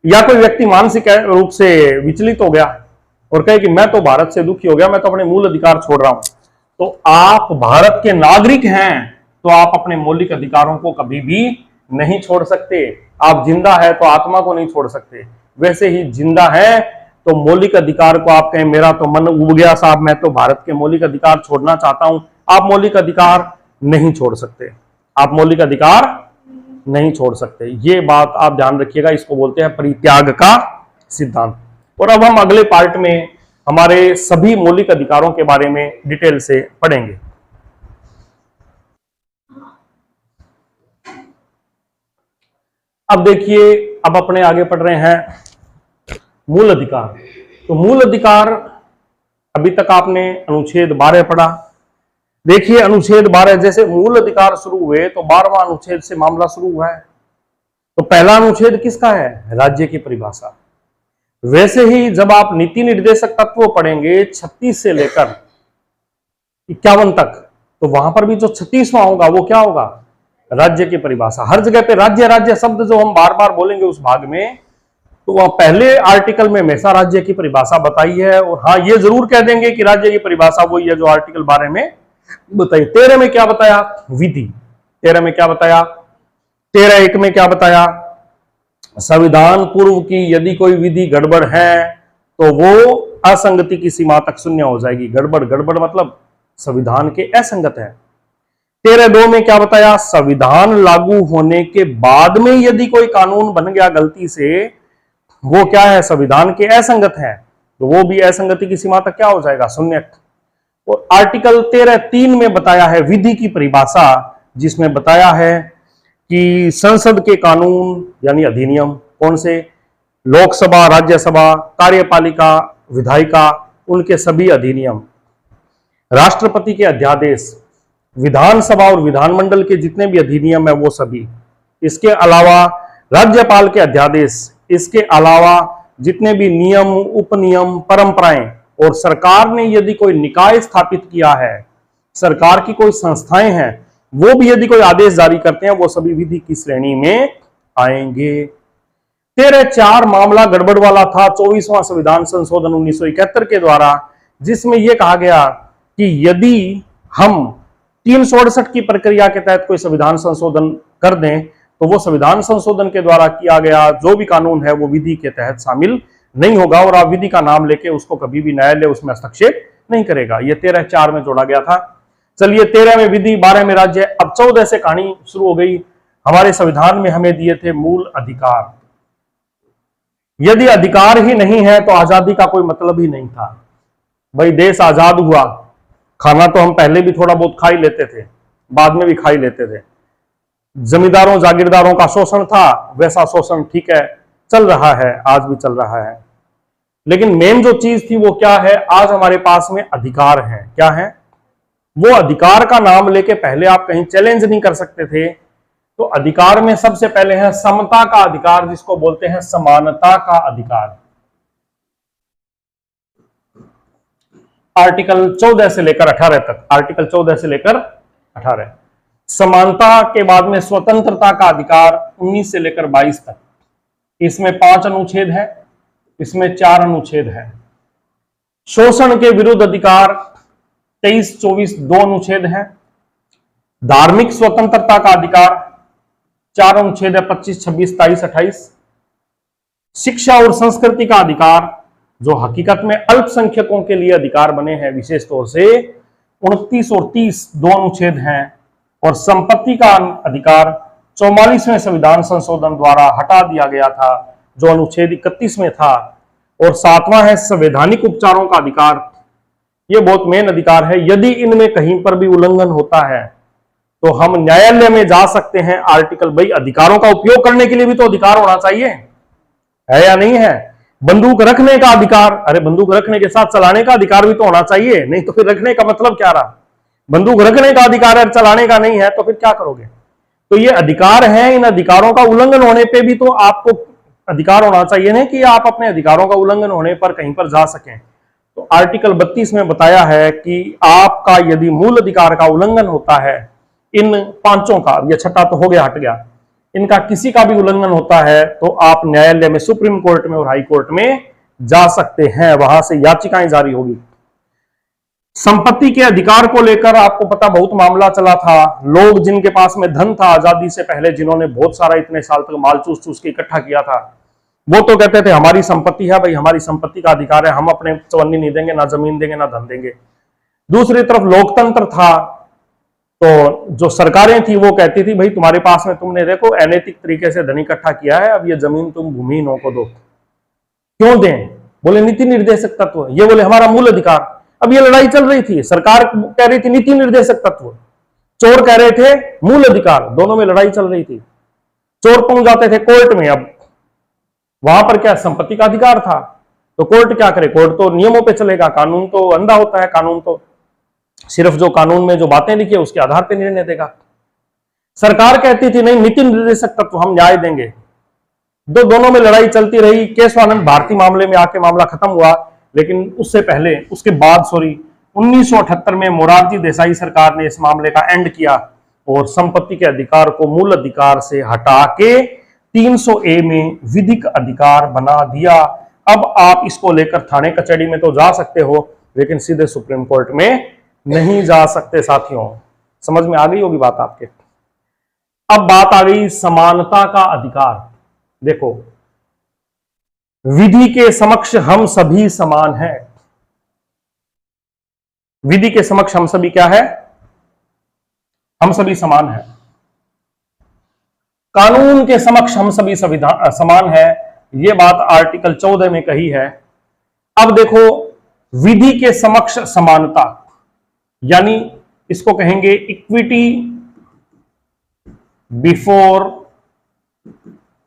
या कोई व्यक्ति मानसिक रूप से विचलित हो गया और कहे कि मैं तो भारत से दुखी हो गया, मैं तो अपने मूल अधिकार छोड़ रहा हूं, तो आप भारत के नागरिक हैं, तो आप अपने मौलिक अधिकारों को कभी भी नहीं छोड़ सकते। आप जिंदा है तो आत्मा को नहीं छोड़ सकते, वैसे ही जिंदा है तो मौलिक अधिकार को आप कहें मेरा तो मन उब गया साहब, मैं तो भारत के मौलिक अधिकार छोड़ना चाहता हूं, आप मौलिक अधिकार नहीं छोड़ सकते, आप मौलिक अधिकार नहीं छोड़ सकते। ये बात आप ध्यान रखिएगा, इसको बोलते हैं परित्याग का सिद्धांत। और अब हम अगले पार्ट में हमारे सभी मौलिक अधिकारों के बारे में डिटेल से पढ़ेंगे। अब देखिए, अब अपने आगे पढ़ रहे हैं मूल अधिकार। तो मूल अधिकार, अभी तक आपने अनुच्छेद 12 पढ़ा। देखिए अनुच्छेद 12, जैसे मूल अधिकार शुरू हुए तो 12वां अनुच्छेद से मामला शुरू हुआ है। तो पहला अनुच्छेद किसका है? राज्य की परिभाषा। वैसे ही जब आप नीति निर्देशक तत्व पढ़ेंगे 36 से लेकर 51 तक, तो वहां पर भी जो 36वां होगा वो क्या होगा? राज्य की परिभाषा। हर जगह पे राज्य राज्य शब्द जो हम बार बार बोलेंगे उस भाग में, तो वह पहले आर्टिकल में हमेशा राज्य की परिभाषा बताई है। और हाँ, ये जरूर कह देंगे कि राज्य की परिभाषा वही है जो आर्टिकल 12 में बताइए। 13 में क्या बताया? विधि। 13 में क्या बताया? 13(1) में क्या बताया? संविधान पूर्व की यदि कोई विधि गड़बड़ है तो वो असंगति की सीमा तक शून्य हो जाएगी। गड़बड़, गड़बड़ मतलब संविधान के असंगत है। 13(2) में क्या बताया? संविधान लागू होने के बाद में यदि कोई कानून बन गया गलती से, वो क्या है? संविधान के असंगत है, तो वो भी असंगति की सीमा तक क्या हो जाएगा? शून्य। और आर्टिकल 13(3) में बताया है विधि की परिभाषा, जिसमें बताया है कि संसद के कानून यानी अधिनियम, कौन से? लोकसभा, राज्यसभा, कार्यपालिका, विधायिका, उनके सभी अधिनियम, राष्ट्रपति के अध्यादेश, विधानसभा और विधानमंडल के जितने भी अधिनियम है वो सभी, इसके अलावा राज्यपाल के अध्यादेश, इसके अलावा जितने भी नियम, उपनियम, परंपराएं, और सरकार ने यदि कोई निकाय स्थापित किया है, सरकार की कोई संस्थाएं हैं, वो भी यदि कोई आदेश जारी करते हैं, वो सभी विधि की श्रेणी में आएंगे। 13(4) मामला गड़बड़ वाला था 24वां संविधान संशोधन 1971 के द्वारा, जिसमें यह कहा गया कि यदि हम 368 की प्रक्रिया के तहत कोई संविधान संशोधन कर दें, तो वो संविधान संशोधन के द्वारा किया गया जो भी कानून है वो विधि के तहत शामिल नहीं होगा, और आप विधि का नाम लेके उसको कभी भी न्यायालय उसमें हस्तक्षेप नहीं करेगा। ये 13(4) में जोड़ा गया था। चलिए, 13 में विधि, 12 में राज्य। अब 14 से कहानी शुरू हो गई। हमारे संविधान में हमें दिए थे मूल अधिकार। यदि अधिकार ही नहीं है तो आजादी का कोई मतलब ही नहीं था। भाई देश आजाद हुआ, खाना तो हम पहले भी थोड़ा बहुत खा ही लेते थे, बाद में भी खा ही लेते थे। जमींदारों जागीरदारों का शोषण था, वैसा शोषण ठीक है चल रहा है, आज भी चल रहा है। लेकिन मेन जो चीज थी वो क्या है? आज हमारे पास में अधिकार है। क्या है वो? अधिकार का नाम लेके पहले आप कहीं चैलेंज नहीं कर सकते थे। तो अधिकार में सबसे पहले है समता का अधिकार, जिसको बोलते हैं समानता का अधिकार। आर्टिकल 14 से लेकर 18 तक, आर्टिकल 14 से लेकर 18। समानता के बाद में स्वतंत्रता का अधिकार 19 से लेकर 22 तक। इसमें 5 अनुच्छेद है, इसमें 4 अनुच्छेद है। शोषण के विरुद्ध अधिकार 23, 24 2 अनुच्छेद है। धार्मिक स्वतंत्रता का अधिकार 4 अनुच्छेद है, 25, 26, 23, 28। शिक्षा और संस्कृति का अधिकार, जो हकीकत में अल्पसंख्यकों के लिए अधिकार बने हैं विशेष तौर से, 29 और 30 2 अनुच्छेद हैं। और संपत्ति का अधिकार 44वें संविधान संशोधन द्वारा हटा दिया गया था, जो अनुच्छेद 31 में था। और 7वां है संवैधानिक उपचारों का अधिकार। ये बहुत मेन अधिकार है। यदि इनमें कहीं पर भी उल्लंघन होता है तो हम न्यायालय में जा सकते हैं। आर्टिकल, भाई अधिकारों का उपयोग करने के लिए भी तो अधिकार होना चाहिए, है या नहीं है? बंदूक रखने का अधिकार, अरे बंदूक रखने के साथ चलाने का अधिकार भी तो होना चाहिए, नहीं तो फिर रखने का मतलब क्या रहा? बंदूक रखने का अधिकार है, चलाने का नहीं है, तो फिर क्या करोगे? तो ये अधिकार है। इन अधिकारों का उल्लंघन होने पे भी तो आपको अधिकार होना चाहिए ना, कि आप अपने अधिकारों का उल्लंघन होने पर कहीं पर जा सकें। तो आर्टिकल 32 में बताया है कि आपका यदि मूल अधिकार का उल्लंघन होता है, इन 5 का, ये 6ठा तो हो गया, हट गया, इनका किसी का भी उल्लंघन होता है तो आप न्यायालय में, सुप्रीम कोर्ट में और हाई कोर्ट में जा सकते हैं, वहां से याचिकाएं जारी होगी। संपत्ति के अधिकार को लेकर आपको पता बहुत मामला चला था। लोग जिनके पास में धन था आजादी से पहले, जिन्होंने बहुत सारा इतने साल तक माल चूस चूस के इकट्ठा किया था, वो तो कहते थे हमारी संपत्ति है भाई, हमारी संपत्ति का अधिकार है, हम अपने चवन्नी नहीं देंगे, ना जमीन देंगे ना धन देंगे। दूसरी तरफ लोकतंत्र था, तो जो सरकारें थी वो कहती थी भाई तुम्हारे पास में, तुमने देखो अनैतिक तरीके से धन इकट्ठा किया है, अब ये जमीन तुम भूमिहीनों को दो। क्यों दें? बोले नीति निर्देशक तत्व, ये बोले हमारा मूल अधिकार। अब ये लड़ाई चल रही थी, सरकार कह रही थी नीति निर्देशक तत्व, चोर कह रहे थे मूल अधिकार, दोनों में लड़ाई चल रही थी। चोर पहुंच जाते थे कोर्ट में, अब वहां पर क्या संपत्ति का अधिकार था, तो कोर्ट क्या करे, कोर्ट तो नियमों पे चलेगा, कानून तो अंधा होता है, कानून तो सिर्फ जो कानून में जो बातें लिखी है उसके आधार पर निर्णय देगा। सरकार कहती थी नहीं नीति निर्देशक तत्व, हम न्याय देंगे। दोनों में लड़ाई चलती रही। केशवानंद भारती मामले में आके मामला खत्म हुआ, लेकिन उससे पहले, उसके बाद 1978 में मोरारजी देसाई सरकार ने इस मामले का एंड किया और संपत्ति के अधिकार को मूल अधिकार से हटा के 300A में विधिक अधिकार बना दिया। अब आप इसको लेकर थाने कचहरी में तो जा सकते हो, लेकिन सीधे सुप्रीम कोर्ट में नहीं जा सकते। साथियों, समझ में आ गई होगी बात आपके। अब बात आ गई समानता का अधिकार। देखो, विधि के समक्ष हम सभी समान हैं। विधि के समक्ष हम सभी क्या है? हम सभी समान हैं। कानून के समक्ष हम सभी समान है, यह बात आर्टिकल 14 में कही है। अब देखो, विधि के समक्ष समानता, यानी इसको कहेंगे इक्विटी बिफोर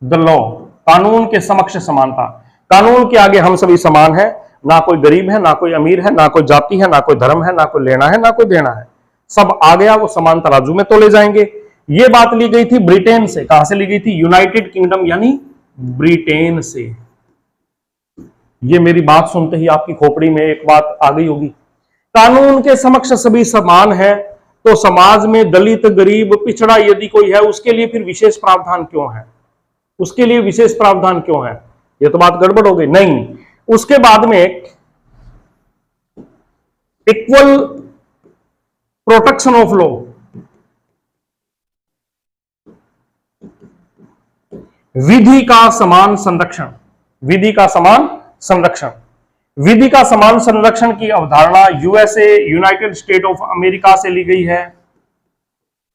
द लॉ। कानून के समक्ष समानता, कानून के आगे हम सभी समान हैं। ना कोई गरीब है, ना कोई अमीर है, ना कोई जाति है, ना कोई धर्म है, ना कोई लेना है, ना कोई देना है, सब आ गया, वो समान तराजू में तोले जाएंगे। ये बात ली गई थी ब्रिटेन से। कहां से ली गई थी? यूनाइटेड किंगडम यानी ब्रिटेन से। ये मेरी बात सुनते ही आपकी खोपड़ी में एक बात आ गई होगी, कानून के समक्ष सभी समान है, तो समाज में दलित, गरीब, पिछड़ा यदि कोई है, उसके लिए फिर विशेष प्रावधान क्यों है? उसके लिए विशेष प्रावधान क्यों है? ये तो बात गड़बड़ हो गई। नहीं, उसके बाद में इक्वल प्रोटेक्शन ऑफ लॉ, विधि का समान संरक्षण। विधि का समान संरक्षण, विधि का समान संरक्षण की अवधारणा USA, United state of America से ली गई है।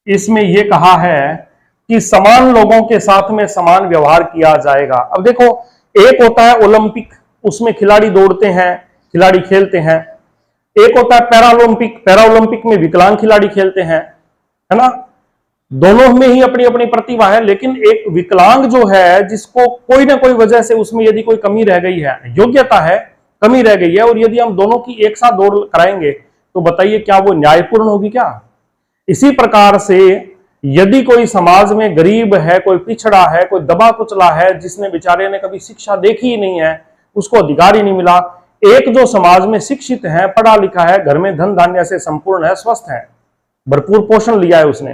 इसमें यह कहा है कि समान लोगों के साथ में समान व्यवहार किया जाएगा। अब देखो, एक होता है ओलंपिक, उसमें खिलाड़ी दौड़ते हैं, खिलाड़ी खेलते हैं। एक होता है पैरालंपिक, पैरालंपिक में विकलांग खिलाड़ी खेलते हैं, है ना। दोनों में ही अपनी अपनी प्रतिभा है, लेकिन एक विकलांग जो है, जिसको कोई ना कोई वजह से उसमें यदि कोई कमी रह गई है, योग्यता है, कमी रह गई है, और यदि हम दोनों की एक साथ दौड़ कराएंगे तो बताइए क्या वो न्यायपूर्ण होगी क्या? इसी प्रकार से यदि कोई समाज में गरीब है, कोई पिछड़ा है, कोई दबा कुचला है, जिसने बेचारे ने कभी शिक्षा देखी ही नहीं है, उसको अधिकार ही नहीं मिला, एक जो समाज में शिक्षित है, पढ़ा लिखा है, घर में धन धान्य से संपूर्ण है, स्वस्थ है, भरपूर पोषण लिया है उसने,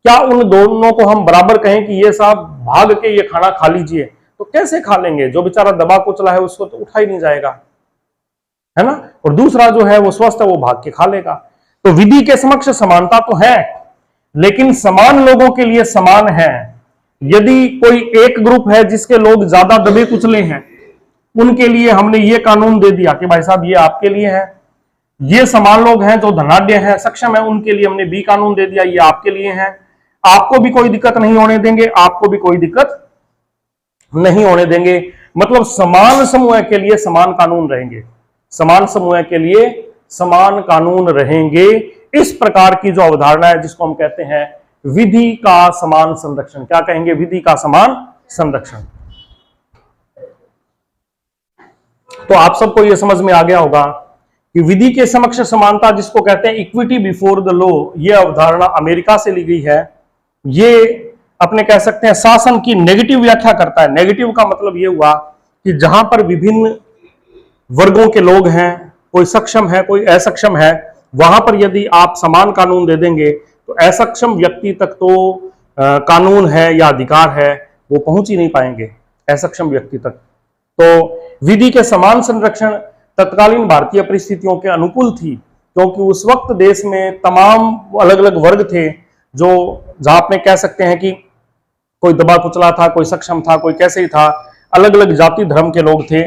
क्या उन दोनों को हम बराबर कहें कि ये साहब भाग के ये खाना खा लीजिए? तो कैसे खा लेंगे? जो बेचारा दबा कुचला है उसको तो उठा ही नहीं जाएगा, है ना। और दूसरा जो है वो स्वस्थ है, वो भाग के खा लेगा। तो विधि के समक्ष समानता तो है, लेकिन समान लोगों के लिए समान है। यदि कोई एक ग्रुप है जिसके लोग ज्यादा दबे कुचले हैं, उनके लिए हमने ये कानून दे दिया कि भाई साहब ये आपके लिए है। ये समान लोग हैं जो धनाढ्य हैं, सक्षम है, उनके लिए हमने बी कानून दे दिया, ये आपके लिए है। आपको भी कोई दिक्कत नहीं होने देंगे, आपको भी कोई दिक्कत नहीं होने देंगे। मतलब समान समूह के लिए समान कानून रहेंगे, समान समूह के लिए समान कानून रहेंगे। इस प्रकार की जो अवधारणा है, जिसको हम कहते हैं विधि का समान संरक्षण। क्या कहेंगे? विधि का समान संरक्षण। तो आप सबको यह समझ में आ गया होगा कि विधि के समक्ष समानता, जिसको कहते हैं इक्विटी बिफोर द लॉ, यह अवधारणा अमेरिका से ली गई है। ये अपने कह सकते हैं शासन की नेगेटिव व्याख्या करता है। नेगेटिव का मतलब यह हुआ कि जहां पर विभिन्न वर्गों के लोग हैं, कोई सक्षम है, कोई असक्षम है, वहां पर यदि आप समान कानून दे देंगे तो असक्षम व्यक्ति तक तो कानून है या अधिकार है वो पहुंच ही नहीं पाएंगे, असक्षम व्यक्ति तक। तो विधि के समान संरक्षण तत्कालीन भारतीय परिस्थितियों के अनुकूल थी, क्योंकि उस वक्त देश में तमाम अलग अलग वर्ग थे, जो जहां आपने कह सकते हैं कि कोई दबा कुचला था, कोई सक्षम था, कोई कैसे ही था, अलग अलग जाति धर्म के लोग थे।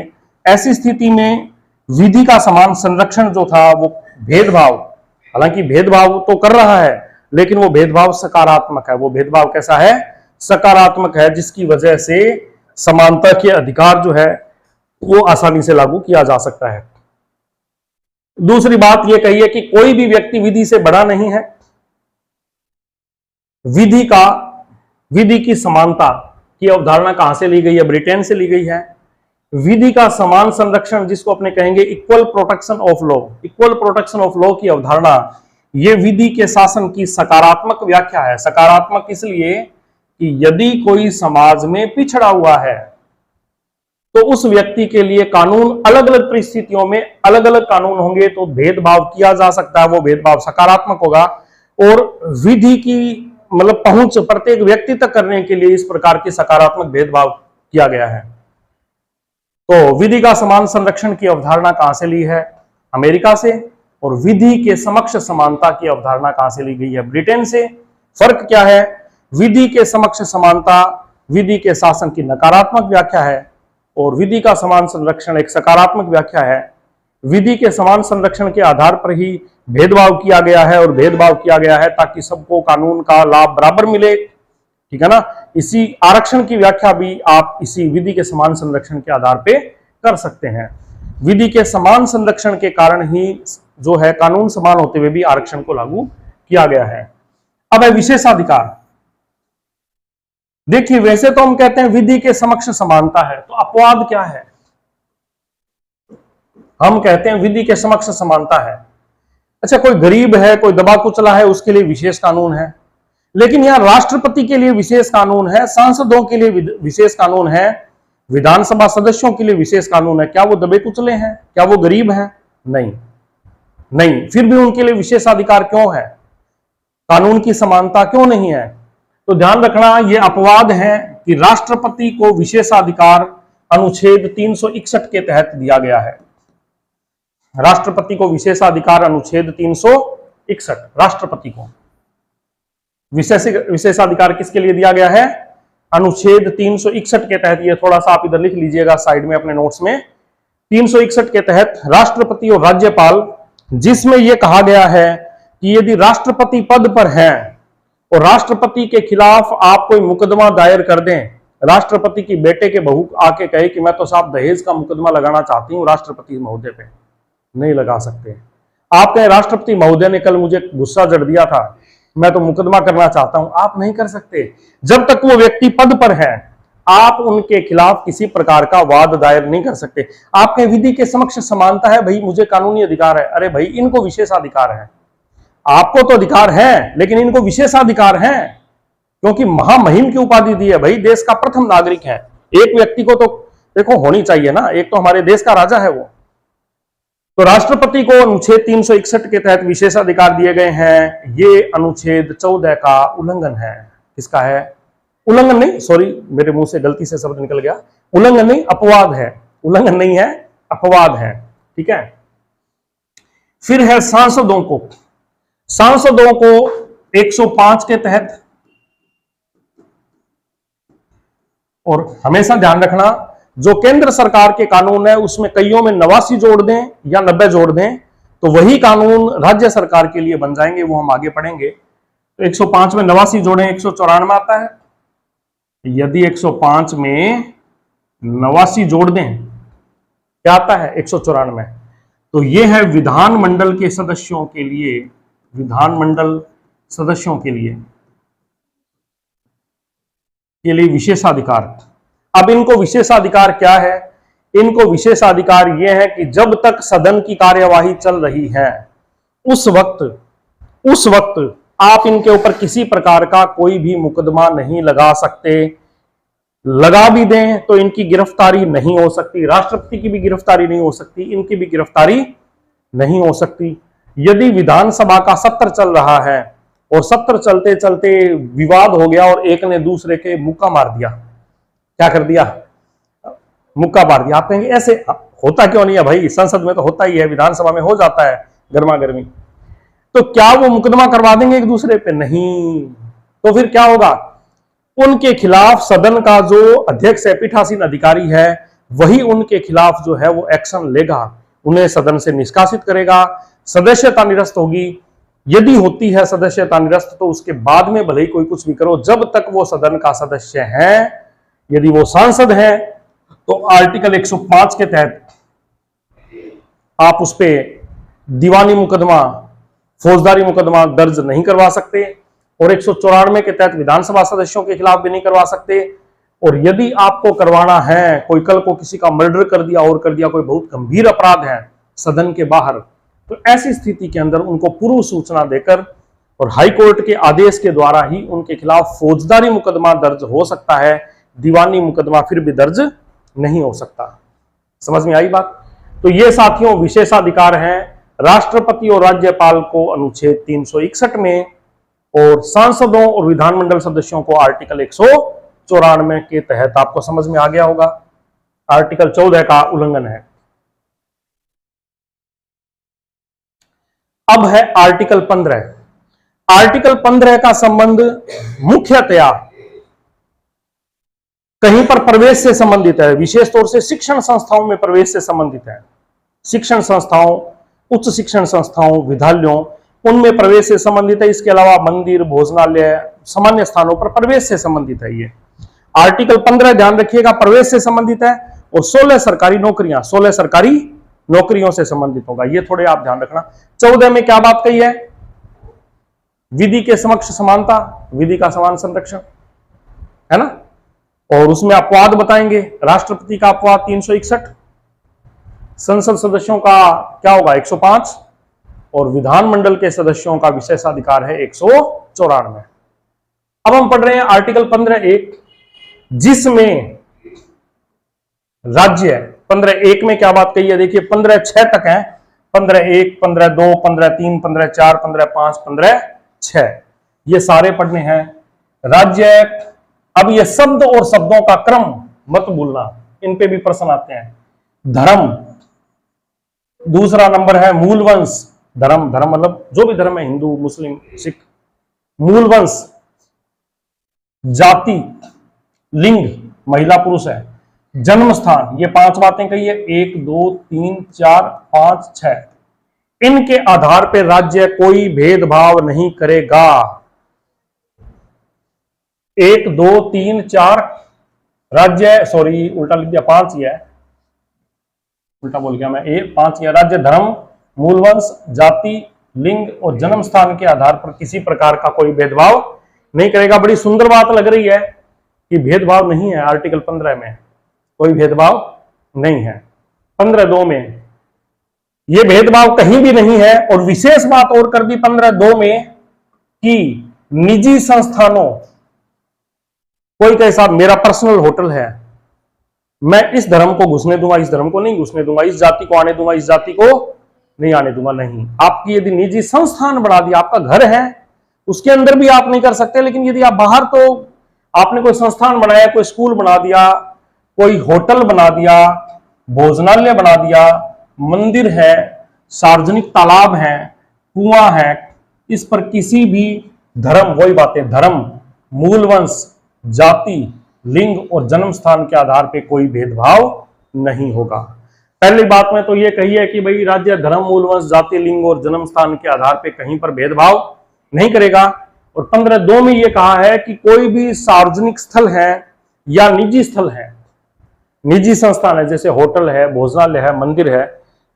ऐसी स्थिति में विधि का समान संरक्षण जो था वो भेदभाव, हालांकि भेदभाव तो कर रहा है, लेकिन वो भेदभाव सकारात्मक है। वो भेदभाव कैसा है? सकारात्मक है, जिसकी वजह से समानता के अधिकार जो है वो आसानी से लागू किया जा सकता है। दूसरी बात यह कही है कि कोई भी व्यक्ति विधि से बड़ा नहीं है। विधि की समानता की अवधारणा कहां से ली गई है? ब्रिटेन से ली गई है। विधि का समान संरक्षण, जिसको अपने कहेंगे equal protection of law, equal protection of law की अवधारणा, यह विधि के शासन की सकारात्मक व्याख्या है। सकारात्मक इसलिए कि यदि कोई समाज में पिछड़ा हुआ है तो उस व्यक्ति के लिए कानून अलग अलग परिस्थितियों में अलग अलग कानून होंगे, तो भेदभाव किया जा सकता है, वो भेदभाव सकारात्मक होगा। और विधि की मतलब पहुंच प्रत्येक व्यक्ति तक करने के लिए इस प्रकार की सकारात्मक भेदभाव किया गया है। तो विधि का समान संरक्षण की अवधारणा कहां से ली है? अमेरिका से। और विधि के समक्ष समानता की अवधारणा कहां से ली गई है? ब्रिटेन से। फर्क क्या है? विधि के समक्ष समानता विधि के शासन की नकारात्मक व्याख्या है और विधि का समान संरक्षण एक सकारात्मक व्याख्या है। विधि के समान संरक्षण के आधार पर ही भेदभाव किया गया है, और भेदभाव किया गया है ताकि सबको कानून का लाभ बराबर मिले, ठीक है ना। इसी आरक्षण की व्याख्या भी आप इसी विधि के समान संरक्षण के आधार पे कर सकते हैं। विधि के समान संरक्षण के कारण ही जो है कानून समान होते हुए भी आरक्षण को लागू किया गया है। अब है विशेषाधिकार। देखिए, वैसे तो हम कहते हैं विधि के समक्ष समानता है, तो अपवाद क्या है? हम कहते हैं विधि के समक्ष समानता है। अच्छा, कोई गरीब है, कोई दबा कुचला है, उसके लिए विशेष कानून है, लेकिन यहां राष्ट्रपति के लिए विशेष कानून है, सांसदों के लिए विशेष कानून है, विधानसभा सदस्यों के लिए विशेष कानून है। क्या वो दबे कुचले हैं? क्या वो गरीब हैं? नहीं, नहीं। फिर भी उनके लिए विशेषाधिकार क्यों है? कानून की समानता क्यों नहीं है? तो ध्यान रखना, यह अपवाद है कि राष्ट्रपति को विशेषाधिकार अनुच्छेद 361 के तहत दिया गया है। राष्ट्रपति को विशेषाधिकार अनुच्छेद 361, राष्ट्रपति को विशेषाधिकार किसके लिए दिया गया है? अनुच्छेद 361 के तहत। ये थोड़ा सा आप इधर लिख लीजिएगा साइड में अपने नोट्स में। 361 के तहत राष्ट्रपति और राज्यपाल, जिसमें यह कहा गया है कि यदि राष्ट्रपति पद पर हैं और राष्ट्रपति के खिलाफ आप कोई मुकदमा दायर कर दें, राष्ट्रपति की बेटे के बहू आके कहे कि मैं तो साहब दहेज का मुकदमा लगाना चाहती हूं राष्ट्रपति महोदय पे, नहीं लगा सकते। आप कहें राष्ट्रपति महोदय ने कल मुझे गुस्सा जड़ दिया था, मैं तो मुकदमा करना चाहता हूं, आप नहीं कर सकते। जब तक वो व्यक्ति पद पर है आप उनके खिलाफ किसी प्रकार का वाद दायर नहीं कर सकते। आपके विधि के समक्ष समानता है, भाई मुझे कानूनी अधिकार है। अरे भाई, इनको विशेषाधिकार है। आपको तो अधिकार है, लेकिन इनको विशेषाधिकार है, क्योंकि महामहिम की उपाधि दी है। भाई, देश का प्रथम नागरिक है। एक व्यक्ति को तो देखो होनी चाहिए ना, एक तो हमारे देश का राजा है वो। तो राष्ट्रपति को अनुच्छेद 361 के तहत विशेषाधिकार दिए गए हैं। ये अनुच्छेद 14 का उल्लंघन है। किसका है? उल्लंघन नहीं, सॉरी, मेरे मुंह से गलती से शब्द निकल गया। उल्लंघन नहीं, अपवाद है। उल्लंघन नहीं है, अपवाद है, ठीक है। फिर है सांसदों को। सांसदों को 105 के तहत, और हमेशा ध्यान रखना जो केंद्र सरकार के कानून है उसमें कईयों में 89 जोड़ दें या 90 जोड़ दें तो वही कानून राज्य सरकार के लिए बन जाएंगे, वो हम आगे पढ़ेंगे। तो 105 में 89 जोड़ें 194 आता है। यदि 105 में 89 जोड़ दें क्या आता है? 194। तो ये है विधानमंडल के सदस्यों के लिए, विधानमंडल सदस्यों के लिए विशेषाधिकार। अब इनको विशेषाधिकार क्या है? इनको विशेषाधिकार यह है कि जब तक सदन की कार्यवाही चल रही है उस वक्त आप इनके ऊपर किसी प्रकार का कोई भी मुकदमा नहीं लगा सकते। लगा भी दें तो इनकी गिरफ्तारी नहीं हो सकती, राष्ट्रपति की भी गिरफ्तारी नहीं हो सकती, इनकी भी गिरफ्तारी नहीं हो सकती। यदि विधानसभा का सत्र चल रहा है और सत्र चलते चलते विवाद हो गया और एक ने दूसरे के मुक्का मार दिया, क्या कर दिया? मुक्का मार दिया। आप कहेंगे ऐसे होता क्यों नहीं है भाई, संसद में तो होता ही है, विधानसभा में हो जाता है गर्मा गर्मी, तो क्या वो मुकदमा करवा देंगे एक दूसरे पे? नहीं। तो फिर क्या होगा, उनके खिलाफ सदन का जो अध्यक्ष है, पीठासीन अधिकारी है, वही उनके खिलाफ जो है वो एक्शन लेगा, उन्हें सदन से निष्कासित करेगा, सदस्यता निरस्त होगी। यदि होती है सदस्यता निरस्त तो उसके बाद में भले ही कोई कुछ भी करो, जब तक वो सदन का सदस्य है, यदि वो सांसद है, तो आर्टिकल 105 के तहत आप उस पर दीवानी मुकदमा, फौजदारी मुकदमा दर्ज नहीं करवा सकते, और 194 के तहत विधानसभा सदस्यों के खिलाफ भी नहीं करवा सकते। और यदि आपको करवाना है, कोई कल को किसी का मर्डर कर दिया और कर दिया, कोई बहुत गंभीर अपराध है सदन के बाहर, तो ऐसी स्थिति के अंदर उनको पूर्व सूचना देकर और हाई कोर्ट के आदेश के द्वारा ही उनके खिलाफ फौजदारी मुकदमा दर्ज हो सकता है, दीवानी मुकदमा फिर भी दर्ज नहीं हो सकता। समझ में आई बात? तो ये साथियों विशेषाधिकार हैं राष्ट्रपति और राज्यपाल को अनुच्छेद 361 में, और सांसदों और विधानमंडल सदस्यों को आर्टिकल 194 के तहत। आपको समझ में आ गया होगा, आर्टिकल 14 का उल्लंघन है। अब है आर्टिकल 15। आर्टिकल 15 का संबंध मुख्यतया कहीं पर प्रवेश से संबंधित है, विशेष तौर से शिक्षण संस्थाओं में प्रवेश से संबंधित है। शिक्षण संस्थाओं, उच्च शिक्षण संस्थाओं, विद्यालयों, उनमें प्रवेश से संबंधित है। इसके अलावा मंदिर, भोजनालय, सामान्य स्थानों पर प्रवेश से संबंधित है। ये आर्टिकल 15 ध्यान रखिएगा, प्रवेश से संबंधित है, और 16 सरकारी नौकरियां, 16 सरकारी नौकरियों से संबंधित होगा। ये थोड़े आप ध्यान रखना। 14 में क्या बात कही है? विधि के समक्ष समानता, विधि का समान संरक्षण, है ना। और उसमें अपवाद बताएंगे, राष्ट्रपति का अपवाद 361, संसद सदस्यों का क्या होगा 105, और विधानमंडल के सदस्यों का विशेषाधिकार है 194। अब हम पढ़ रहे हैं आर्टिकल 15(1), जिसमें राज्य 15(1) में क्या बात कही है? देखिए 15(6) तक है, 15(1), 15(2), 15(3), 15(4), 15(5), 15(6), ये सारे पढ़ने हैं। राज्य एक्ट। अब ये शब्द और शब्दों का क्रम मत भूलना, इन पे भी प्रश्न आते हैं। धर्म, दूसरा नंबर है मूल वंश। धर्म, धर्म मतलब जो भी धर्म है, हिंदू, मुस्लिम, सिख। मूल वंश, जाति, लिंग, महिला पुरुष है, जन्म स्थान, ये 5 बातें कही है, 1 2 3 4 5 6। इनके आधार पर राज्य कोई भेदभाव नहीं करेगा। 1 2 3 4 राज्य, सॉरी उल्टा लिख दिया, 5 ही है, उल्टा बोल गया मैं, 5 ही है। राज्य, धर्म, मूलवंश, जाति, लिंग और जन्म स्थान के आधार पर किसी प्रकार का कोई भेदभाव नहीं करेगा। बड़ी सुंदर बात लग रही है कि भेदभाव नहीं है, आर्टिकल 15 में कोई भेदभाव नहीं है। 15(2) में यह भेदभाव कहीं भी नहीं है। और विशेष बात और कर दी 15(2) में कि निजी संस्थानों, कोई कहे साहब मेरा पर्सनल होटल है, मैं इस धर्म को घुसने दूंगा, इस धर्म को नहीं घुसने दूंगा, इस जाति को आने दूंगा, इस जाति को नहीं आने दूंगा, नहीं। आपकी यदि निजी संस्थान बढ़ा दिया, आपका घर है उसके अंदर भी आप नहीं कर सकते, लेकिन यदि आप बाहर, तो आपने कोई संस्थान बनाया, कोई स्कूल बना दिया, कोई होटल बना दिया, भोजनालय बना दिया, मंदिर है, सार्वजनिक तालाब है, कुआं है, इस पर किसी भी धर्म, वही बातें, धर्म, मूल वंश, जाति, लिंग और जन्म स्थान के आधार पर कोई भेदभाव नहीं होगा। पहली बात में तो यह कही है कि भाई राज्य धर्म, मूल वंश, जाति, लिंग और जन्म स्थान के आधार पर कहीं पर भेदभाव नहीं करेगा। और 15(2) में यह कहा है कि कोई भी सार्वजनिक स्थल है या निजी स्थल है, निजी संस्थान है, जैसे होटल है, भोजनालय है, मंदिर है,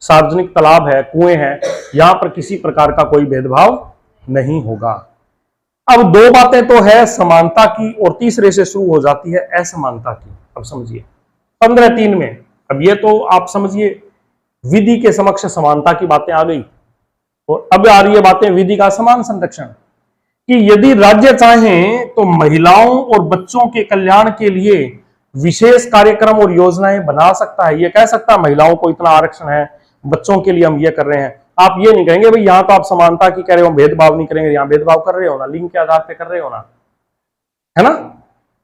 सार्वजनिक तालाब है, कुएं हैं, यहां पर किसी प्रकार का कोई भेदभाव नहीं होगा। अब 2 बातें तो है समानता की, और तीसरे से शुरू हो जाती है असमानता की। अब समझिए 15(3) में, अब ये तो आप समझिए विधि के समक्ष समानता की बातें आ गई, और अब आ रही है बातें विधि का समान संरक्षण, कि यदि राज्य चाहें तो महिलाओं और बच्चों के कल्याण के लिए विशेष कार्यक्रम और योजनाएं बना सकता है। ये कह सकता है महिलाओं को इतना आरक्षण है, बच्चों के लिए हम ये कर रहे हैं। आप ये नहीं कहेंगे भाई यहां तो आप समानता की कह रहे हो, भेदभाव नहीं करेंगे, यहां भेदभाव कर रहे हो ना, लिंग के आधार पर कर रहे हो ना, है ना।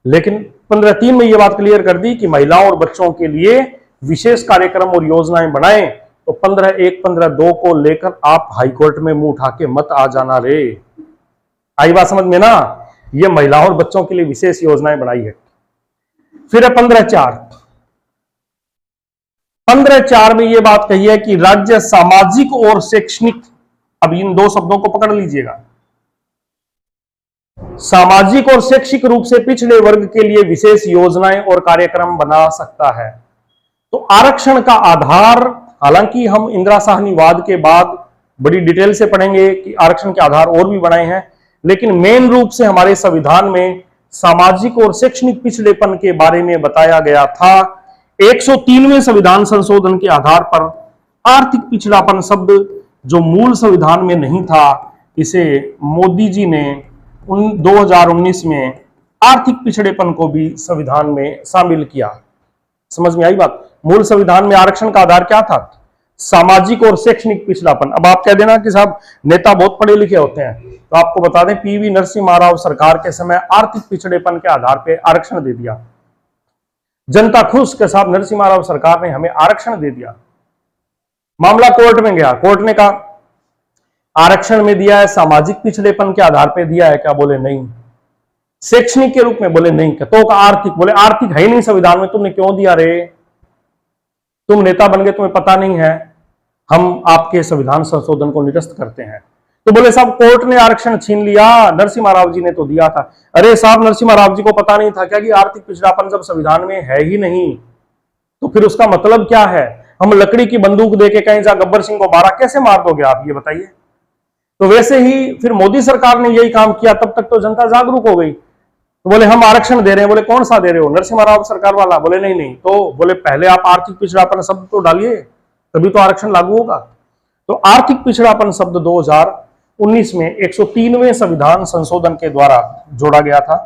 लेकिन 15(3) में यह बात क्लियर कर दी कि महिलाओं और बच्चों के लिए विशेष कार्यक्रम और योजनाएं बनाएं, तो 15(1) 15(2) को लेकर आप हाईकोर्ट में मुंह उठा के मत आ जाना रे। आई बात समझ में ना? ये महिलाओं और बच्चों के लिए विशेष योजनाएं बनाई है। फिर है 15(4). 15(4) में यह बात कही है कि राज्य सामाजिक और शैक्षणिक, अब इन दो शब्दों को पकड़ लीजिएगा, सामाजिक और शैक्षिक रूप से पिछड़े वर्ग के लिए विशेष योजनाएं और कार्यक्रम बना सकता है। तो आरक्षण का आधार, हालांकि हम इंदिरा साहनीवाद के बाद बड़ी डिटेल से पढ़ेंगे कि आरक्षण के आधार और भी बनाए हैं, लेकिन मेन रूप से हमारे संविधान में सामाजिक और शैक्षणिक पिछड़ेपन के बारे में बताया गया था। 103वें संविधान संशोधन के आधार पर आर्थिक पिछड़ापन शब्द जो मूल संविधान में नहीं था, इसे मोदी जी ने 2019 में आर्थिक पिछड़ेपन को भी संविधान में शामिल किया। समझ में आई बात? मूल संविधान में आरक्षण का आधार क्या था? सामाजिक और शैक्षणिक पिछड़ापन। अब आप कह देना कि साहब नेता बहुत पढ़े लिखे होते हैं, तो आपको बता दें पीवी नरसिम्हा राव सरकार के समय आर्थिक पिछड़ेपन के आधार पर आरक्षण दे दिया। जनता खुश के साथ नरसिम्हा राव सरकार ने हमें आरक्षण दे दिया। मामला कोर्ट में गया, कोर्ट ने कहा आरक्षण में दिया है सामाजिक पिछड़ेपन के आधार पर दिया है क्या? बोले नहीं। शैक्षणिक के रूप में? बोले नहीं। तो आर्थिक? बोले आर्थिक है ही नहीं संविधान में, तुमने क्यों दिया रे? तुम नेता बन गए, तुम्हें पता नहीं है, हम आपके संविधान संशोधन को निरस्त करते हैं। तो बोले साहब कोर्ट ने आरक्षण छीन लिया, नरसिम्हा राव जी ने तो दिया था। अरे साहब नरसिम्हा राव जी को पता नहीं था क्या कि आर्थिक पिछड़ापन जब संविधान में है ही नहीं, तो फिर उसका मतलब क्या है? हम लकड़ी की बंदूक देके कहीं जा गब्बर सिंह को मारा, कैसे मार दोगे आप, ये बताइए। तो वैसे ही फिर मोदी सरकार ने यही काम किया, तब तक तो जनता जागरूक हो गई। तो बोले हम आरक्षण दे रहे हैं। बोले कौन सा दे रहे हो? नरसिम्हा राव सरकार वाला? बोले नहीं नहीं। तो बोले पहले आप आर्थिक पिछड़ापन शब्द तो डालिए, तभी तो आरक्षण लागू होगा। तो आर्थिक पिछड़ापन शब्द 2019 में 103वें संविधान संशोधन के द्वारा जोड़ा गया था।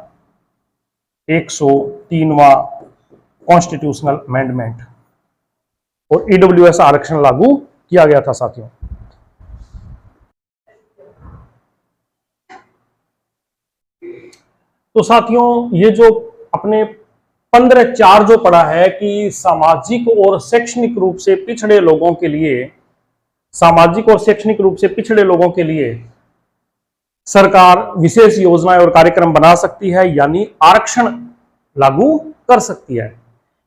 103वां कॉन्स्टिट्यूशनल अमेंडमेंट, और ईडब्ल्यूएस आरक्षण लागू किया गया था साथियों। तो साथियों ये जो अपने 15(4) जो पढ़ा है कि सामाजिक और शैक्षणिक रूप से पिछड़े लोगों के लिए, सामाजिक और शैक्षणिक रूप से पिछड़े लोगों के लिए सरकार विशेष योजनाएं और कार्यक्रम बना सकती है, यानी आरक्षण लागू कर सकती है।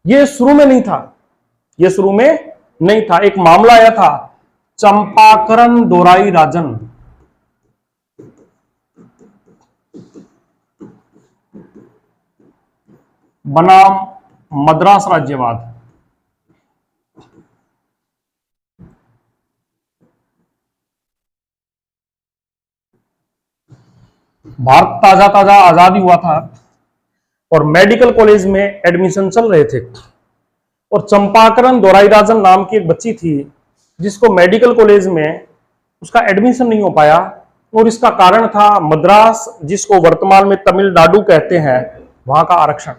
यह शुरू में नहीं था, यह शुरू में नहीं था। एक मामला आया था चंपाकरण दोराई राजन, बनाम मद्रास राज्यवाद। भारत ताजा ताजा आजादी हुआ था और मेडिकल कॉलेज में एडमिशन चल रहे थे, और चंपाकरण दोराईराजन नाम की एक बच्ची थी जिसको मेडिकल कॉलेज में उसका एडमिशन नहीं हो पाया, और इसका कारण था मद्रास, जिसको वर्तमान में तमिलनाडु कहते हैं, वहां का आरक्षण,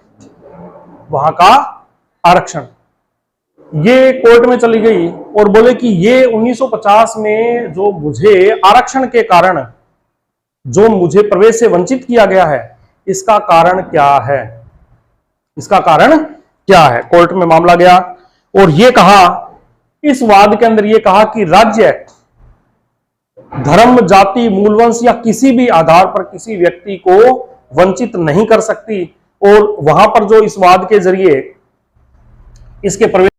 वहां का आरक्षण। ये कोर्ट में चली गई और बोले कि ये 1950 में जो मुझे आरक्षण के कारण जो मुझे प्रवेश से वंचित किया गया है, इसका कारण क्या है, इसका कारण क्या है। कोर्ट में मामला गया और ये कहा, इस वाद के अंदर ये कहा कि राज्य धर्म, जाति, मूलवंश या किसी भी आधार पर किसी व्यक्ति को वंचित नहीं कर सकती, और वहां पर जो इस वाद के जरिए इसके प्रवेश